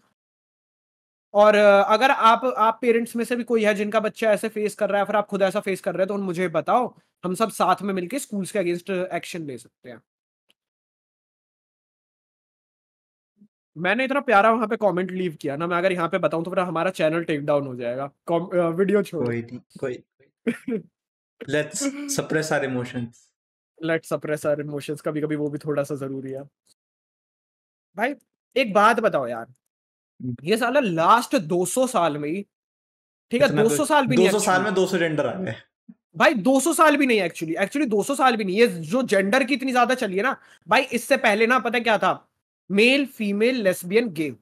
और अगर आप पेरेंट्स में से भी कोई है जिनका बच्चा ऐसे फेस कर रहा है, फिर आप खुद ऐसा फेस कर रहे हैं, तो मुझे बताओ, हम सब साथ में मिलकर स्कूल्स के अगेंस्ट एक्शन ले सकते हैं। मैंने इतना प्यारा वहां पे कमेंट लीव किया ना, मैं अगर यहाँ पे बताऊं तो फिर हमारा चैनल टेक डाउन हो जाएगा। वीडियो छोड़ो, कोई नहीं, कोई let's suppress our emotions, let's suppress our emotions, कभी कभी वो भी थोड़ा सा जरूरी है। भाई एक बात बताओ यार, ये साला लास्ट 200 साल में ही, ठीक है, 200 साल भी नहीं, 200 साल में 200 जेंडर आ गए भाई 200 साल भी नहीं, एक्चुअली 200 साल भी नहीं। ये जो जेंडर की इतनी ज्यादा चली है ना भाई, इससे पहले ना पता क्या था, मेल फीमेल लेस्बियन गे,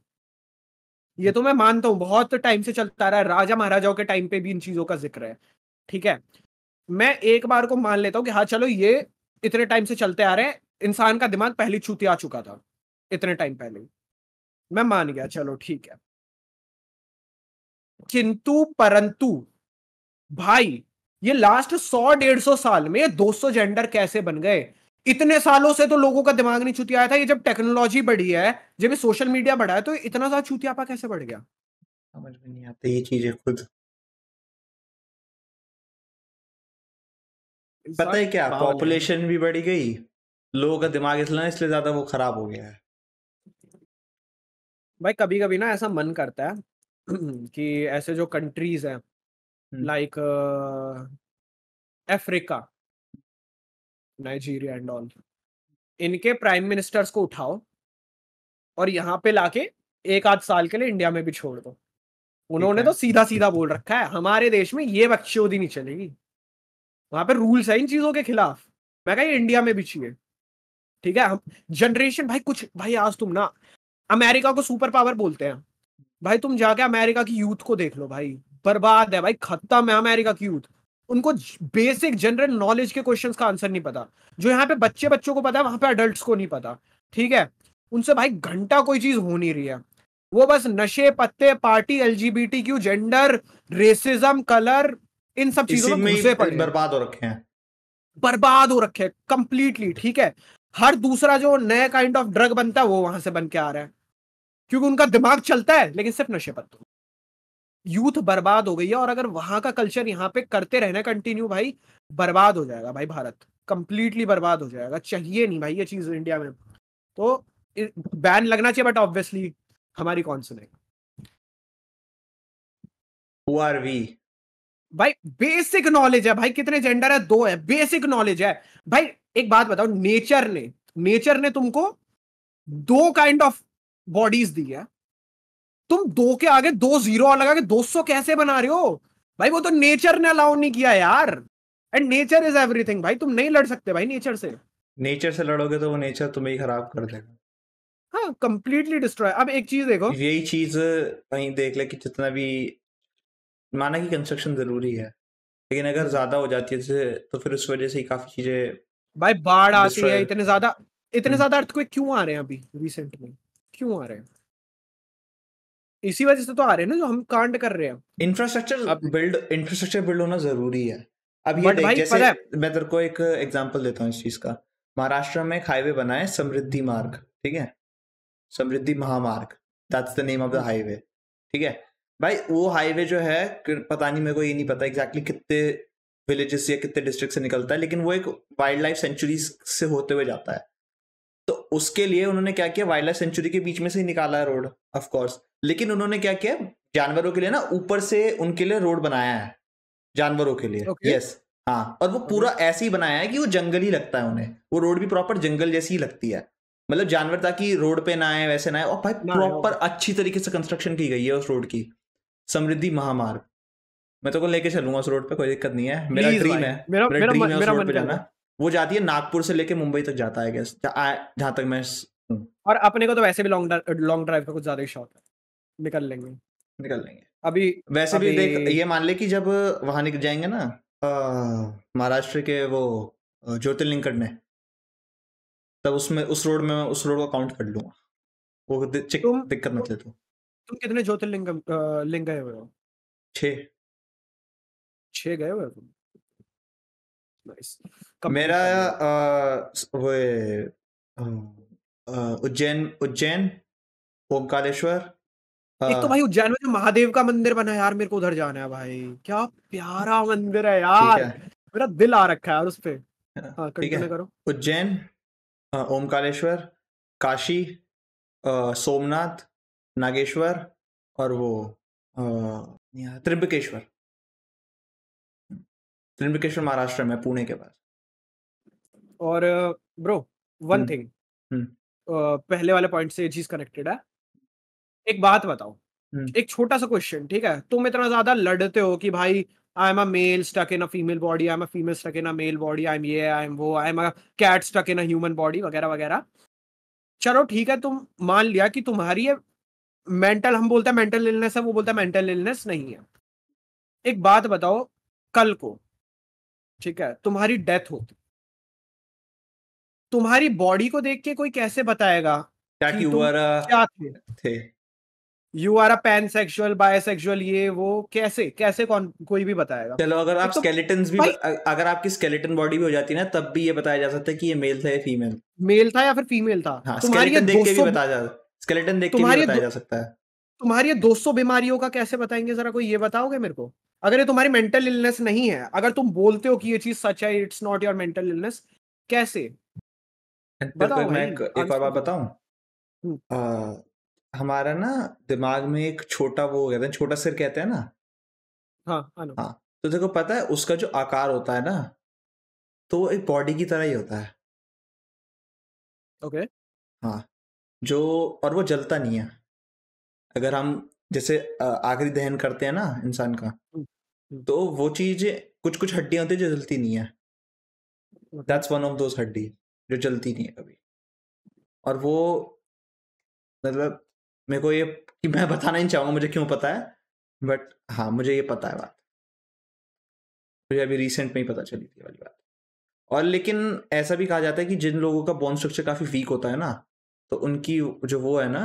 ये तो मैं मानता हूं बहुत टाइम से चलता रहा है, राजा महाराजाओं के टाइम पे भी इन चीजों का जिक्र है, ठीक है। मैं एक बार को मान लेता हूं कि हाँ चलो ये इतने टाइम से चलते आ रहे हैं, इंसान का दिमाग पहली छूती आ चुका था इतने टाइम पहले, मैं मान गया, चलो ठीक है। किंतु परंतु भाई ये लास्ट 100-150 साल में 200 जेंडर कैसे बन गए? इतने सालों से तो लोगों का दिमाग नहीं चुतिया था, ये जब टेक्नोलॉजी बढ़ी है, जब सोशल मीडिया बढ़ा है, तो इतना ज्यादा चुतियापा कैसे बढ़ गया? समझ में नहीं आता ये चीजें खुद। पता है क्या, पॉपुलेशन भी बढ़ी गई, लोगों का दिमाग इसलिए ज्यादा वो खराब हो गया है। भाई कभी कभी ना ऐसा मन करता है कि ऐसे जो कंट्रीज हैं like Africa, Nigeria and all, इनके प्राइम मिनिस्टर्स को उठाओ और यहाँ पे लाके 1 आध साल के लिए इंडिया में भी छोड़ दो। उन्होंने तो सीधा सीधा बोल रखा है हमारे देश में ये बकचोदी नहीं चलेगी, वहां पे रूल्स है इन चीजों के खिलाफ। मैं कहा इंडिया में भी चाहिए, ठीक है। हम जनरेशन भाई कुछ, भाई आज तुम ना अमेरिका को सुपर पावर बोलते हैं, भाई तुम जाके अमेरिका की यूथ को देख लो भाई, बर्बाद है भाई, खत्म है अमेरिका की यूथ। उनको बेसिक जनरल नॉलेज के क्वेश्चंस का आंसर नहीं पता, जो यहाँ पे बच्चों को पता है वहां पे अडल्ट्स को नहीं पता, ठीक है। उनसे भाई घंटा कोई चीज हो नहीं रही है, वो बस नशे पत्ते party LGBTQ gender racism colour इन सब चीजों में घुसे पड़े, बर्बाद हो रखे हैं। बर्बाद हो रखे हैं कंप्लीटली, ठीक है। हर दूसरा जो नया काइंड ऑफ ड्रग बनता है वो वहां से बन के आ रहा है, क्योंकि उनका दिमाग चलता है लेकिन सिर्फ नशे पर। तो यूथ बर्बाद हो गई है, और अगर वहां का कल्चर यहाँ पे करते रहना कंटिन्यू, भाई बर्बाद हो जाएगा भाई, भारत कंप्लीटली बर्बाद हो जाएगा। चाहिए नहीं भाई ये चीज इंडिया में, तो बैन लगना चाहिए, बट ऑब्वियसली हमारी कौन सुनेगा। Who are we? भाई बेसिक नॉलेज है भाई, कितने जेंडर है, 2 है, बेसिक नॉलेज है भाई। एक बात बताओ, नेचर ने तुमको 2 काइंड ऑफ बॉडीज दी है, तुम 2 के आगे 2 जीरो और लगा के 200 कैसे बना रहे हो भाई? वो तो नेचर ने अलाउ नहीं किया यार, एंड नेचर इज एवरीथिंग भाई, तुम नहीं लड़ सकते भाई नेचर से। नेचर से लड़ोगे तो वो नेचर तुम्हें ही खराब कर देगा। हाँ, कंप्लीटली डिस्ट्रॉय। अब एक चीज देखो, यही चीज कहीं देख ले कि जितना भी माना कि कंस्ट्रक्शन जरूरी है, लेकिन अगर ज्यादा हो जाती है तो फिर उस वजह से ही काफी चीजें भाई बाढ़ आती है, destroy- इतने ज्यादा अर्थक्वेक क्यों आ रहे हैं अभी रिसेंट में, क्यों आ रहे हैं? इसी वजह से तो आ रहे हैं ना, जो हम कांड कर रहे हैं। इंफ्रास्ट्रक्चर बिल्ड होना जरूरी है। अब ये बट देख, भाई जैसे पता है, मैं तेरे को एक एग्जांपल देता हूँ इस चीज का। महाराष्ट्र में एक हाईवे बना है, समृद्धि मार्ग, ठीक है, समृद्धि महामार्ग, that's the name of the highway, ठीक है भाई। वो हाईवे जो है, पता नहीं, मेरे को ये नहीं पता एग्जैक्टली कितने विलेजेस या कितने डिस्ट्रिक्ट से निकलता है, लेकिन वो एक वाइल्ड लाइफ सेंचुरी से होते हुए जाता है। तो उसके लिए उन्होंने क्या किया, वाइल्ड लाइफ सेंचुरी के बीच में से ही निकाला है रोड, ऑफ कोर्स, लेकिन उन्होंने क्या किया, जानवरों के लिए ना ऊपर से उनके लिए रोड बनाया है, जानवरों के लिए। यस, हाँ, और वो पूरा ऐसे ही बनाया है कि वो जंगल ही लगता है उन्हें, वो रोड भी प्रॉपर जंगल जैसी ही लगती है, मतलब जानवर ताकि रोड पे ना आए, वैसे ना आए। और भाई प्रॉपर अच्छी तरीके से कंस्ट्रक्शन की गई है उस रोड की, समृद्धि महामार्ग। मैं तो को लेके चलूंगा उस रोड पे, कोई दिक्कत नहीं है, मेरा ड्रीम है, मेरा ड्रीम है उस रोड पे जाना। वो जाती है नागपुर से लेके मुंबई तक जाता है, जहां तक मैं हूं। और अपने को तो वैसे भी लॉन्ग ड्राइव का कुछ ज्यादा ही शौक है, निकल लेंगे अभी। वैसे भी देख, ये मान ले कि जब वहां निकल जाएंगे ना महाराष्ट्र के वो ज्योतिर्लिंग करने, तब उसमें उस रोड को काउंट कर लूंगा, वो दिक्कत मत ले तू। तुम कितने ज्योतिर्लिंग लिंग गए हुए हो? 6 गए हुए हो तुम? नाइस। मेरा वो उज्जैन, ओमकारेश्वर। एक तो भाई उज्जैन में जो महादेव का मंदिर बना है यार, मेरे को उधर जाना है भाई, क्या प्यारा मंदिर है यार, मेरा दिल आ रखा है यार उस पे। हाँ, कंटिन्यू करो। उज्जैन, ओमकारेश्वर, काशी, सोमनाथ, नागेश्वर, और वो त्र्यंबकेश्वर महाराष्ट्र में, पुणे के पास। और ब्रो, वन थिंग, पहले वाले पॉइंट से ये चीज कनेक्टेड है। एक बात बताओ, एक छोटा सा क्वेश्चन, ठीक है, तुम इतना ज्यादा लड़ते हो कि भाई I am a male stuck in a female body, I am a female stuck in a male body, I am ये, आई एम वो, I am a cat stuck in a human body, वगैरह वगैरह। चलो ठीक है, तुम मान लिया कि तुम्हारी ये मेंटल, हम बोलते हैं मेंटल इलनेस है, वो बोलता है मेंटल इलनेस नहीं है। एक बात बताओ, कल को, ठीक है, तुम्हारी डेथ होती, तुम्हारी बॉडी को देख के कोई कैसे बताएगा कि तुम क्या थे? You are a pansexual, bisexual, ये वो कैसे कौन कोई भी बताएगा? चलो, अगर आप स्केलेटन्स भी, अगर आपकी स्केलेटन बॉडी भी हो जाती है ना, तब भी ये बताया जा सकता है कि ये मेल था या फीमेल, मेल था या फिर फीमेल था। हाँ, स्केलेटन देख के भी बताया जा, स्केलेटन देख के भी बताया जा सकता है। तुम्हारी 200 बीमारियों का कैसे बताएंगे, जरा कोई ये बताओगे मेरे को? अगर ये तुम्हारी मेंटल इलनेस नहीं है, अगर तुम बोलते हो कि ये चीज सच है, it's not your mental illness, कैसे बताओ? मैं एक और बात बताऊं, हमारा ना दिमाग में एक छोटा वो कहते हैं, छोटा सिर कहते हैं ना। हाँ, तो देखो पता है उसका जो आकार होता है ना, तो वो एक बॉडी की तरह ही होता है। ओके। हाँ, जो, और वो जलता नहीं है। अगर हम जैसे आखिरी दहन करते हैं ना इंसान का, तो वो चीज, कुछ कुछ हड्डियां होती है जो जलती नहीं है, दैट्स वन ऑफ दोस हड्डी जो जलती नहीं है कभी। और वो, मतलब मेरे को ये कि मैं बताना नहीं चाहूंगा मुझे क्यों पता है, बट हाँ, मुझे ये पता है बात, मुझे अभी रिसेंट में ही पता चली थी वाली बात। और लेकिन ऐसा भी कहा जाता है कि जिन लोगों का बोन स्ट्रक्चर काफी वीक होता है ना, तो उनकी जो वो है ना,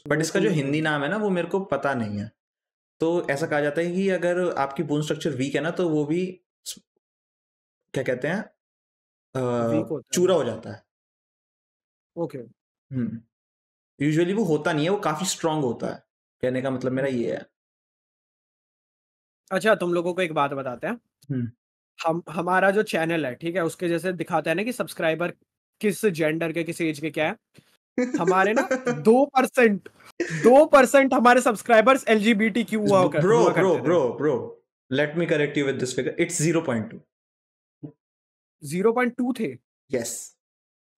बट इसका जो हिंदी नाम है ना वो मेरे को पता नहीं है। तो ऐसा कहा जाता है कि अगर आपकी बोन स्ट्रक्चर वीक है ना, तो वो भी क्या कहते हैं, वीक होता चूरा हो जाता है। ओके। यूजुअली वो होता नहीं है, वो काफी स्ट्रांग होता है, कहने का मतलब मेरा ये है। अच्छा तुम लोगों को एक बात बताते हैं, हम हमारा जो चैनल है ठीक है उसके जैसे दिखाता है ना कि सब्सक्राइबर किस जेंडर के किस एज के क्या है, हमारे ना 2% हमारे सब्सक्राइबर्स LGBTQ हुआ करते थे। Let me correct you with this figure, it's 0.2। 0.2 थे? यस।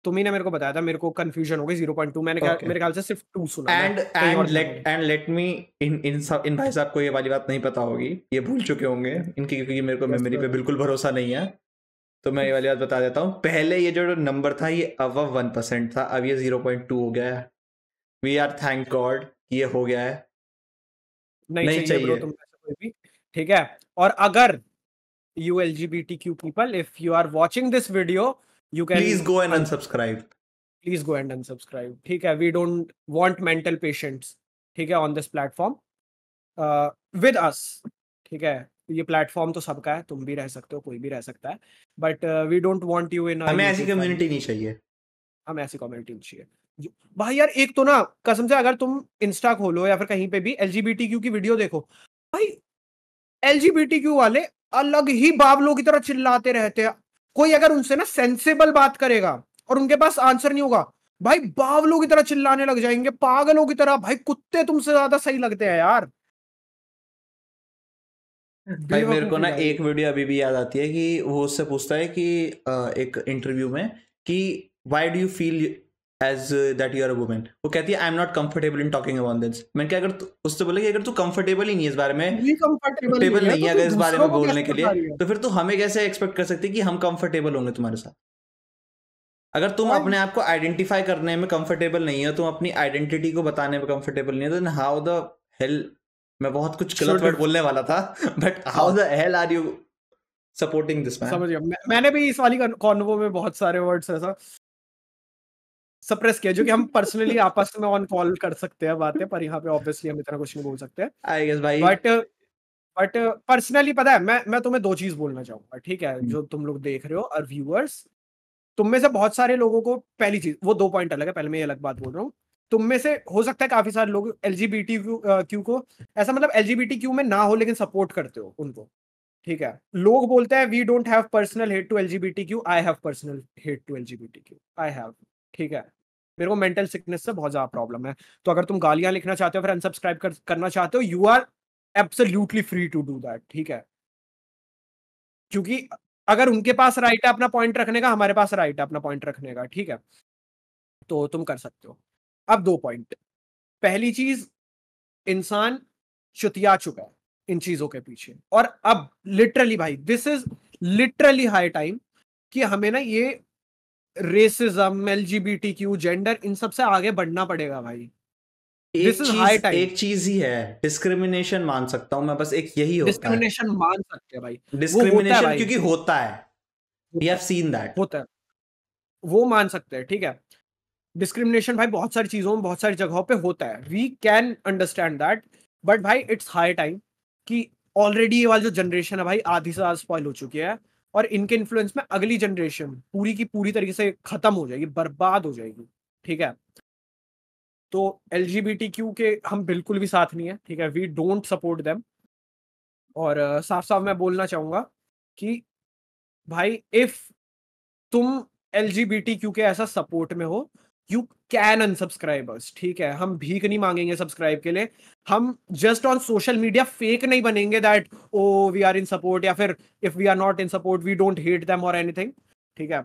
तुम्ही ने मेरे को बताया था, मेरे को कंफ्यूजन हो गई। 0.2 मैंने मेरे ख्याल से सिर्फ 2 सुना है, कहीं और लेट मी इन भाई साहब को ये वाली बात नहीं पता होगी, ये भूल चुके होंगे इनकी, क्योंकि मेरे को मेमोरी पे बिल्कुल भरोसा नहीं है, तो मैं ये वाली बात बता देता हूँ। पहले ये जो नंबर था ये अबव 1% था, अब ये 0.2 हो गया है। वी आर थैंक गॉड ये हो गया है। नहीं चाहिए ब्रो तुम कोई भी, ठीक है। और अगर you LGBTQ people, if you are watching this video, you can please go and unsubscribe. Please go and unsubscribe, ठीक है। We don't want mental patients, ठीक है, on this platform with us, ठीक है। ये प्लेटफॉर्म तो सबका है, तुम भी रह सकते हो, कोई भी रह सकता है, but we don't want you in हमें ऐसी कम्युनिटी नहीं चाहिए, हमें ऐसी कम्युनिटी नहीं चाहिए भाई। यार एक तो ना कसम से, अगर तुम इंस्टा खोलो या फिर कहीं पे भी LGBTQ की वीडियो देखो भाई, LGBTQ वाले अलग ही बावलों की तरह चिल्लाते रहते हैं। कोई अगर उनसे ना सेंसेबल बात करेगा और उनके पास आंसर नहीं होगा, भाई बावलों की तरह चिल्लाने लग जाएंगे, पागलों की तरह। भाई कुत्ते तुमसे ज्यादा सही लगते हैं यार। भाई मेरे को ना एक वीडियो अभी भी याद आती है कि वो उससे पूछता है कि एक इंटरव्यू में कि why do you feel as that you are a woman, वो कहती है I am not comfortable in talking about this. मैंने कहा अगर उससे बोले कि अगर तू कंफर्टेबल ही नहीं है इस बारे में, कंफर्टेबल नहीं है अगर इस बारे में बोलने के लिए, तो फिर तू हमें कैसे एक्सपेक्ट कर सकती है कि हम कंफर्टेबल होंगे तुम्हारे साथ। अगर तुम अपने आप को आइडेंटिफाई करने में कंफर्टेबल नहीं हो, तुम अपनी आइडेंटिटी को बताने में कंफर्टेबल नहीं हो, तो हाउ द हेल, मैं बहुत कुछ गलत वर्ड बोलने वाला था, but how the hell are you supporting this man. समझ गया। मैंने भी इस वाली कॉन्वो में बहुत सारे वर्ड्स ऐसा सप्रेस किया जो कि हम पर्सनली आपस में ऑन कॉल कर सकते हैं बातें, पर यहाँ पे ऑब्वियसली हम इतना कुछ नहीं बोल सकते हैं। आई गेस भाई, बट पर्सनली पता है, मैं तुम्हें 2 चीज बोलना चाहूंगा, ठीक है, जो तुम लोग देख रहे हो और व्यूअर्स, तुम में से बहुत सारे लोगों को, पहली चीज वो 2 पॉइंट अलग है, पहले मैं ये अलग बात बोल रहा हूँ। तुम में से हो सकता है काफी सारे लोग LGBTQ को ऐसा मतलब LGBTQ में ना हो लेकिन सपोर्ट करते हो उनको, ठीक है। लोग बोलते हैं we don't have personal hate to LGBTQ, I have personal hate to LGBTQ, I have, ठीक है। मेरे को मेंटल सिकनेस से बहुत ज्यादा प्रॉब्लम है, तो अगर तुम गालियां लिखना चाहते हो फिर अनसब्सक्राइब करना चाहते हो, you are absolutely free to do that, ठीक है। क्योंकि अगर उनके पास राइट है अपना पॉइंट रखने का, हमारे पास राइट है अपना पॉइंट रखने का, ठीक है, तो तुम कर सकते हो। अब 2 पॉइंट। पहली चीज, इंसान चुतिया चुका है इन चीजों के पीछे, और अब लिटरली भाई this is literally high time कि हमें ना ये रेसिज्म, LGBTQ, जेंडर, इन सब से आगे बढ़ना पड़ेगा भाई। एक चीज ही है, डिस्क्रिमिनेशन मान सकता हूं मैं, बस एक यही होता है, डिस्क्रिमिनेशन मान सकते हैं भाई, डिस्क्रिमिनेशन क्योंकि होता है, वी हैव सीन दैट, होता है, वो मान सकते हैं, ठीक है। डिस्क्रिमिनेशन भाई बहुत सारी चीजों में, बहुत सारी जगहों पे होता है, we can understand that, but भाई इट्स हाई टाइम कि ऑलरेडी ये वाली जो जनरेशन है भाई आधी से ज्यादा स्पॉइल हो चुकी है, और इनके इन्फ्लुएंस में अगली जनरेशन पूरी की पूरी तरीके से खत्म हो जाएगी, बर्बाद हो जाएगी, ठीक है। तो LGBTQ के हम बिल्कुल भी साथ नहीं है, ठीक है, वी डोंट सपोर्ट देम। और साफ साफ मैं बोलना चाहूंगा कि भाई इफ तुम LGBTQ के ऐसा सपोर्ट में हो, यू कैन अनसब्सक्राइब अस, ठीक है। हम भीख नहीं मांगेंगे सब्सक्राइब के लिए, हम just on social media fake नहीं बनेंगे that oh we are in support, या फिर if we are not in support we don't hate them और एनीथिंग, ठीक है।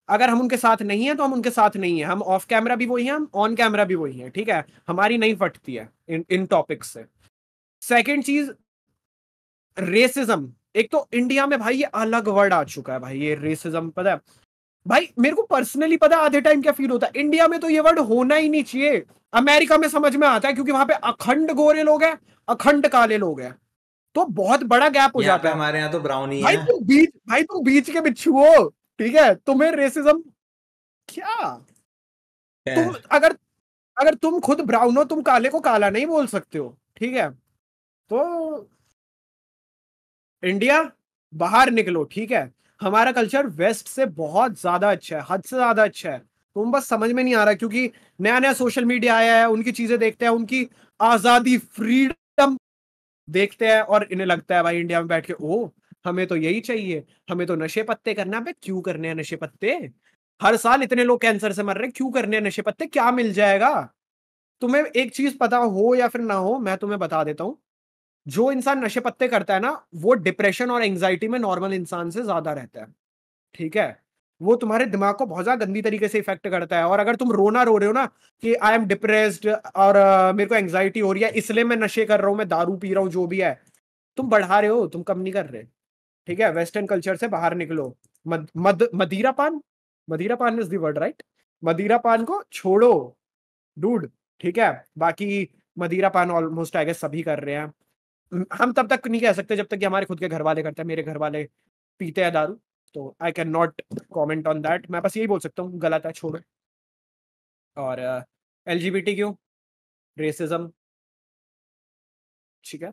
अगर हम उनके साथ नहीं है तो हम उनके साथ नहीं है, हम ऑफ कैमरा भी वही हैं, हम ऑन कैमरा भी वही हैं, ठीक है। हमारी नहीं फटती है इन टॉपिक्स से। सेकेंड चीज, रेसिज्म, एक तो इंडिया में भाई ये अलग वर्ड आ चुका है भाई, ये रेसिज्म, पता है भाई मेरे को पर्सनली पता है आधे टाइम क्या फील होता है, इंडिया में तो ये वर्ड होना ही नहीं चाहिए। अमेरिका में समझ में आता है क्योंकि वहां पे अखंड गोरे लोग हैं, अखंड काले लोग हैं, तो बहुत बड़ा गैप हो जाता है। हमारे यहाँ तो ब्राउन ही भाई है। तुम बीच के बिच्छू हो, ठीक है, तुम्हें रेसिज्म क्या? तुम अगर तुम खुद ब्राउन हो, तुम काले को काला नहीं बोल सकते हो, ठीक है। तो इंडिया बाहर निकलो, ठीक है। हमारा कल्चर वेस्ट से बहुत ज्यादा अच्छा है, हद से ज्यादा अच्छा है। तुम बस समझ में नहीं आ रहा, क्योंकि नया नया सोशल मीडिया आया है, उनकी चीजें देखते हैं, उनकी आजादी, फ्रीडम देखते हैं, और इन्हें लगता है भाई इंडिया में बैठ के ओ हमें तो यही चाहिए, हमें तो नशे पत्ते करना है। क्यों करने हैं नशे पत्ते? हर साल इतने लोग कैंसर से मर रहे हैं, क्यों करने हैं नशे पत्ते? क्या मिल जाएगा? तुम्हें एक चीज पता हो या फिर ना हो, मैं तुम्हें बता देता हूँ, जो इंसान नशे पत्ते करता है ना, वो डिप्रेशन और एंग्जाइटी में नॉर्मल इंसान से ज्यादा रहता है। ठीक है? वो तुम्हारे दिमाग को बहुत ज्यादा गंदी तरीके से इफेक्ट करता है। और अगर तुम रोना रो रहे हो ना कि आई एम डिप्रेस्ड और मेरे को एंग्जाइटी हो रही है, इसलिए मैं नशे कर रहा हूं, मैं दारू पी रहा हूं, जो भी है, तुम बढ़ा रहे हो, तुम कम नहीं कर रहे। ठीक है? वेस्टर्न कल्चर से बाहर निकलो। मदिरा पान, मदिरा पान इज द वर्ड, राइट? मदिरा पान को छोड़ो डूड। ठीक है? बाकी मदिरा पान ऑलमोस्ट आई गेस सभी कर रहे हैं। हम तब तक नहीं कह सकते जब तक कि हमारे खुद के घर वाले करते हैं। मेरे घर वाले पीते हैं दारू, तो I can not comment on that. मैं बस यही बोल सकता हूँ गलत है, छोड़ो। और एलजीबीटी क्यों, रेसिज्म, ठीक है।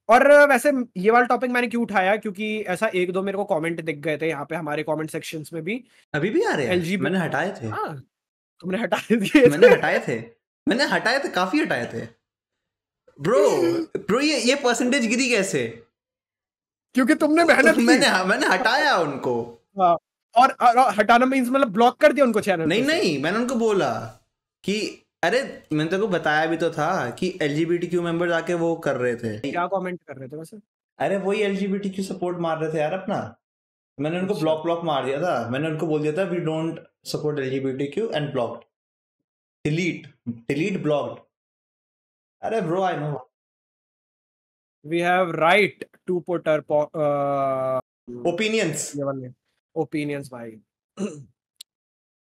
और वैसे ये वाला टॉपिक मैंने क्यों उठाया, क्योंकि ऐसा एक दो मेरे को कमेंट दिख गए थे यहाँ पे हमारे कमेंट सेक्शंस में भी। अभी भी आ रहे हैं? एलजीबी मैंने हटाए थे। हाँ, तुमने हटा दिए मैंने थे। हटाए थे, काफी हटाए थे। ब्रो ये परसेंटेज गिरी कैसे? क्योंकि तुमने मेहनत की। मैंने हटाया उनको। हाँ, और हटाना मींस मतलब ब्लॉक कर दिया उनको चैनल नहीं पे से। नहीं, मैंने उनको बोला कि अरे, मैंने तेरे को बताया भी तो था कि एलजीबीटीक्यू मेंबर्स आके वो कर रहे थे। क्या कमेंट कर रहे थे वैसे? अरे वही एलजीबीटीक्यू सपोर्ट मार रहे थे यार अपना। मैंने उनको अच्छा। ब्लॉक मार दिया था। मैंने उनको बोल दिया था we don't support LGBTQ and blocked, delete blocked. अरे bro I know, We have right to put our opinions, ये वाले opinions भाई।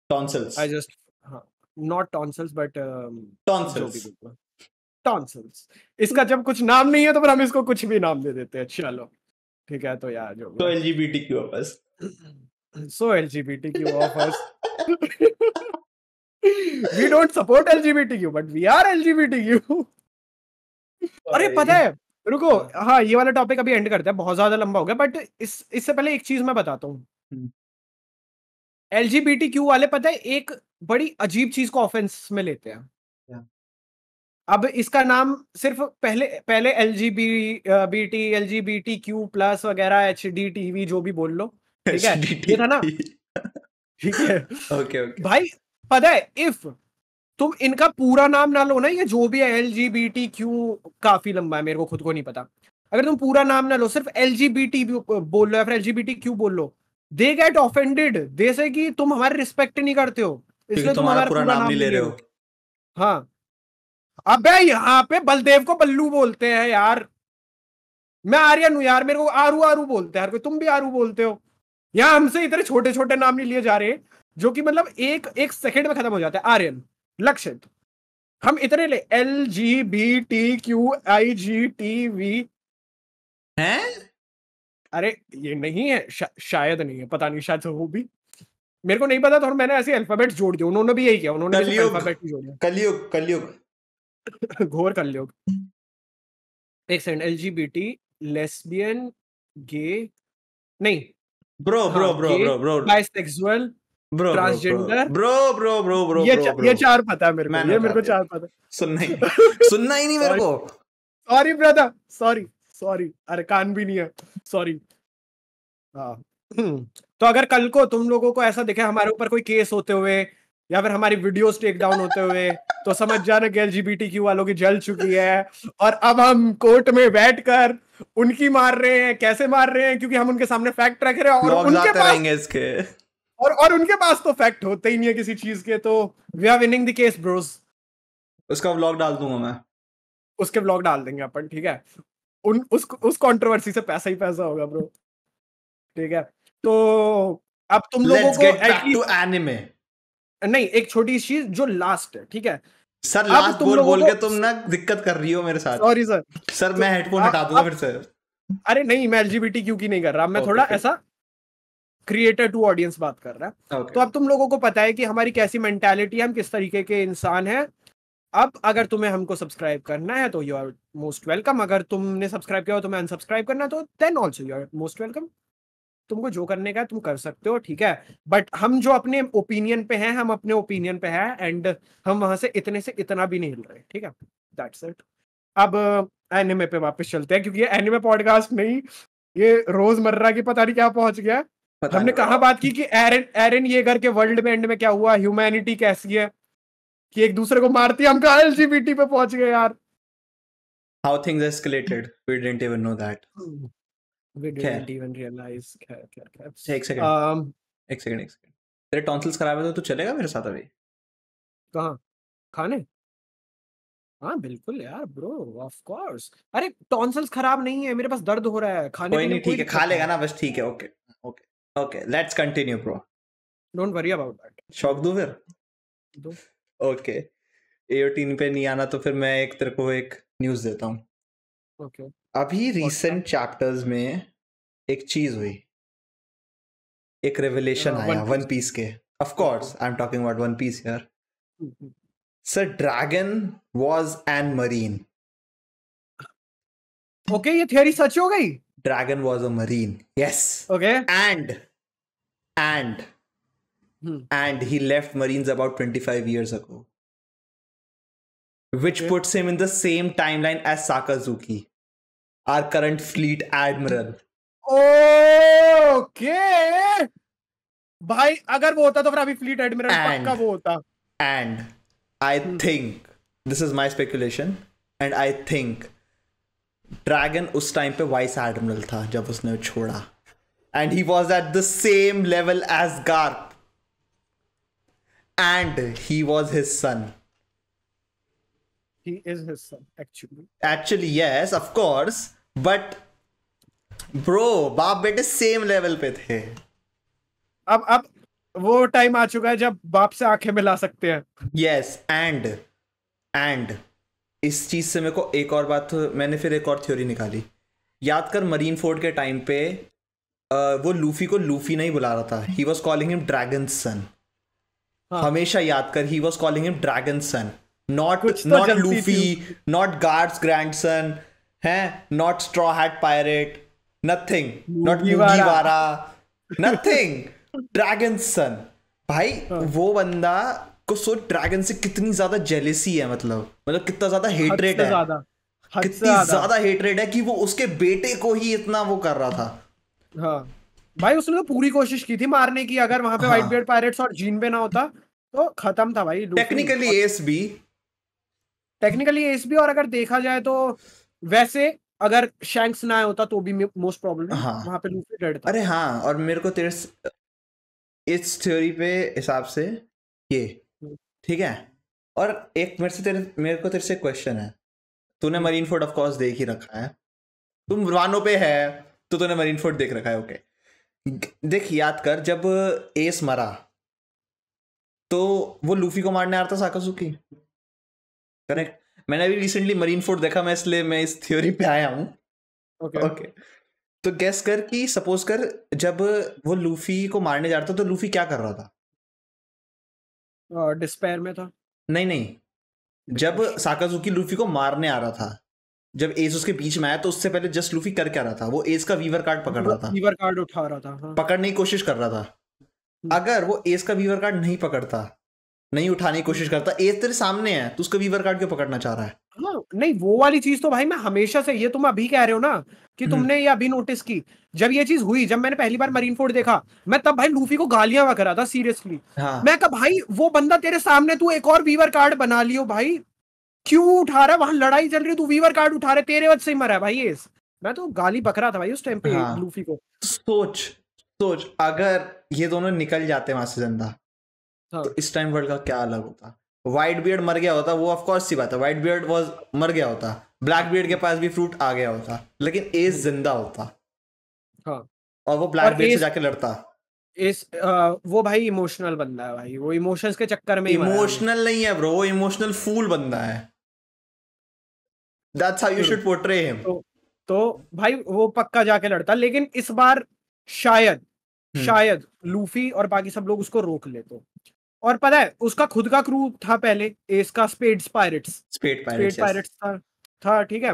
टॉन्सिल्स, I just हाँ, not tonsils but जो भी टॉन्सिल्स। बोलते tonsils। इसका जब कुछ नाम नहीं है तो फिर हम इसको कुछ भी नाम दे देते हैं, चलो ठीक है। तो यार जो तो भी एलजीबीटीक्यू बस। है, so LGBTQ of us। We don't support LGBTQ but we are LGBTQ। अरे पता है, रुको, हाँ ये वाला टॉपिक अभी एंड करते हैं, बहुत ज्यादा लंबा हो गया। बट इससे पहले एक चीज मैं बताता हूँ। एलजीबीटीक्यू वाले पता है एक बड़ी अजीब चीज को ऑफेंस में लेते हैं। अब इसका नाम सिर्फ पहले पहले एलजीबीटी क्यू+ वगैरह HDTV जो भी बोल लो, ठीक है, ये था ना, ठीक है। ओके भाई पता है, इफ तुम इनका पूरा नाम ना लो ना, ये जो भी है LGBTQ, काफी लंबा है, मेरे को खुद को नहीं पता। अगर तुम पूरा नाम ना लो, सिर्फ LGBT बोल लो या फिर LGBTQ बोल लो, दे गेट ऑफेंडेड। दे से कि तुम हमारे रिस्पेक्ट नहीं करते हो, इसलिए तुम हमारा पूरा नाम नहीं ले रहे हो। हाँ, अबे यहाँ पे बलदेव को बल्लू बोलते हैं यार। मैं आर्यन हूँ यार, मेरे को आरू आरू बोलते हैं हर कोई, तुम भी आरू बोलते हो। यहाँ हमसे इतने छोटे छोटे नाम नहीं लिए जा रहे जो कि मतलब एक एक सेकंड में खत्म हो जाता है। आर्यन, लक्षित, हम इतने ले LGBTQIGTV हैं? अरे ये नहीं है, शायद नहीं है, पता नहीं, शायद हो भी, मेरे को नहीं पता। तो मैंने ऐसे अल्फाबेट जोड़ दिया, उन्होंने भी यही किया, उन्होंने भी अल्फाबेट ही जोड़ दिया। कलयुग घोर कलयुग। एक सेकंड, LGBT, लेस्बियन, गे, नहीं, ब्रो बाइसेक्सुअल, ट्रांसजेंडर, ब्रो ये चार पता है मेरे को, ये मेरे को चार पता है। सुनना ही नहीं मेरे को। सॉरी ब्रदर, सॉरी, अरे कान भी नहीं है, सॉरी। हाँ। तो अगर कल को तुम लोगों को ऐसा दिखे हमारे ऊपर कोई केस होते हुए या फिर हमारी वीडियोस टेक डाउन होते हुए, तो समझ जाना कि LGBTQ वालों की जल चुकी है। और अब हम कोर्ट में बैठकर उनकी मार रहे हैं। कैसे मार रहे हैं? क्योंकि हम उनके सामने फैक्ट रख रहे हैं, और उनके पास इसके और उनके पास तो फैक्ट होते ही नहीं है किसी चीज के। तो we are winning the case bros. उसका व्लॉग डाल दूंगा मैं, उसके व्लॉग डाल देंगे अपन, ठीक है। उस कंट्रोवर्सी से पैसा ही पैसा होगा ब्रो, ठीक है। तो अब तुम लोगों को टू एनिमे, नहीं, एक छोटी चीज जो लास्ट है, ठीक है सर, लास्ट बोल के तुम ना दिक्कत कर रही हो मेरे साथ। सॉरी सर, मैं हेडफोन हटा दूंगा फिर से। अरे नहीं, मैं LGBTQ की नहीं कर रहा, मैं थोड़ा ऐसा क्रिएटर टू ऑडियंस बात कर रहा है। तो अब तुम लोगों को पता है कि हमारी कैसी मेंटालिटी है, हम किस तरीके के इंसान हैं। अब अगर तुम्हें हमको सब्सक्राइब करना है तो यू आर मोस्ट वेलकम। अगर तुमने सब्सक्राइब किया हो तुम्हें अनसब्सक्राइब करना है तो then also you are most welcome. तुमको जो करने का है तुम कर सकते हो, ठीक है, बट हम जो अपने ओपिनियन पे हैं, हम अपने ओपिनियन पे हैं, एंड हम वहां से इतना भी नहीं हिल रहे, ठीक है, दैट्स इट। अब एनिमे पे वापस चलते हैं, क्योंकि ये एनिमे पॉडकास्ट नहीं, ये रोजमर्रा की पता नहीं क्या पहुंच गया। हमने कहा बात की कि एरन येगर के वर्ल्ड में एंड में क्या हुआ, ह्यूमैनिटी कैसी है, कि एक दूसरे को मारती है, हम कहा एलजीबीटी पे पहुंच गए यार। How things escalated, we didn't even know that. We didn't even realize. एक सेकंड तेरे टॉन्सिल्स खराब है तो तू चलेगा मेरे साथ अभी? कहाँ खाने? हाँ बिल्कुल यार ब्रो, ऑफ कोर्स। अरे टॉन्सिल्स खराब नहीं है, मेरे पास दर्द हो रहा है, खाने कोई नहीं, ठीक है, खा लेगा ना बस, ठीक है, okay okay okay, let's continue bro, don't worry about that. शौक दूं फिर? दो। ओके, AO3 पे नहीं आना तो फिर मैं एक तेरे को एक न्यूज़ देता हूँ। ओके। अभी रीसेंट चैप्टर्स में एक चीज हुई, एक रेवलेशन आया वन पीस के। Of course I am talking about one piece here. Sir Dragon was an marine. Okay, ये थियरी सच हो गई? Dragon was a marine, yes. Okay. And he left Marines about 25 years ago, which puts him in the same timeline as Sakazuki, our current fleet admiral. Okay भाई, अगर वो होता तो फिर अभी फ्लीट एडमिरल पक्का वो होता। And I think, this is my speculation, and I think dragon उस टाइम पे वाइस एडमिरल था जब उसने छोड़ा, and he was at the same level as Garp, and he was his son. He is his son, actually. Actually, yes, of course, but bro, बाप बेटे same level पे थे। अब वो टाइम आ चुका है जब बाप से आंखें मिला सकते हैं। Yes, and इस चीज से मेरे को एक और बात, मैंने फिर एक और थ्योरी निकाली। याद कर मरीन फोर्ड के टाइम पे वो लूफी को लूफी नहीं बुला रहा था, he was calling him dragon son. हमेशा याद कर, he was calling him dragon son, not Luffy, not Garp's grandson, है not straw hat pirate, nothing, not Mugiwara, nothing, dragon son. भाई वो बंदा को सोच, ड्रैगन से कितनी ज्यादा जेलेसी है, मतलब कितना ज्यादा हेटरेट है, कितनी ज्यादा हेटरेट है कि वो उसके बेटे को ही इतना वो कर रहा था। हाँ भाई, उसने तो पूरी कोशिश की थी मारने की, अगर वहां पे व्हाइट बियर्ड पायरेट्स और जीन पे ना होता तो खत्म था भाई। टेक्निकली एस बी, और अगर देखा जाए तो वैसे अगर शैंक्स ना होता तो भी मोस्ट प्रोबेबली वहां पे लूफी डेड था। अरे हाँ, और मेरे को तेरे इस थ्योरी पे हिसाब से ये ठीक है। और एक मेरे को तेरे से क्वेश्चन है, तूने मरीन फोर्ड ऑफ कोर्स देख ही रखा है, तुम वानो पे है तो तूने मरीन फोर्ड देख रखा है, ओके। देख, याद कर जब एस मरा तो वो लूफी को मारने आ रहा था साकाजुकी, करेक्ट? मैंने अभी रिसेंटली मरीन फोर्ड देखा, मैं इसलिए मैं इस थ्योरी पे आया हूँ। ओके, तो गेस कर कि सपोज कर जब वो लूफी को मारने जा रहा था तो लूफी क्या कर रहा था? डिस्पेयर में था। नहीं, जब साकाजुकी लूफी को मारने आ रहा था, जब एस उसके बीच में आया तो उससे पहले जस्ट लूफी कर क्या रहा था? वो एस का वीवर कार्ड पकड़ रहा था, वीवर कार्ड उठा रहा था, हाँ। पकड़ने की कोशिश कर रहा था। अगर वो एस का वीवर कार्ड नहीं पकड़ता, नहीं उठाने की कोशिश करता, एस तेरे सामने है तो उसका वीवर कार्ड क्यों पकड़ना चाह रहा है? हाँ, नहीं वो वाली चीज तो भाई मैं हमेशा से, ये तुम अभी कह रहे हो ना कि तुमने ये अभी नोटिस की, जब ये चीज हुई, जब मैंने पहली बार मरीन फोर्ड देखा, मैं तब भाई लूफी को गालियां वगैरह रहा था सीरियसली। मैं कहा भाई वो बंदा तेरे सामने, तू एक और वीवर कार्ड बना लियो भाई, क्यों उठा रहा है? वहां लड़ाई चल रही है, तू वीवर कार्ड उठा रहे, तेरे वजह से ही मरा है भाई ये। मैं तो गाली बक रहा था भाई उस टाइम पे लूफी को। सोच अगर ये दोनों निकल जाते वहां से जिंदा, तो इस टाइम वर्ल्ड का क्या अलग होता? व्हाइट बियर्ड मर गया होता, वो ऑफ कोर्स सी बात है, व्हाइट बियर्ड मर गया होता, ब्लैक बियर्ड के पास भी फ्रूट आ गया होता, लेकिन एस जिंदा होता। हाँ, और वो ब्लैक बियर्ड से जाके लड़ता। वो भाई इमोशनल बंदा है भाई, वो इमोशंस के चक्कर में इमोशनल नहीं है ब्रो, वो इमोशनल फूल बंदा है। That's how you should portray him. तो भाई वो पक्का जाके लड़ता, लेकिन इस बार शायद लूफी और बाकी सब लोग उसको रोक ले तो। और पता है उसका खुद का क्रू था पहले एस का, स्पेड पायरेट्स था, ठीक है।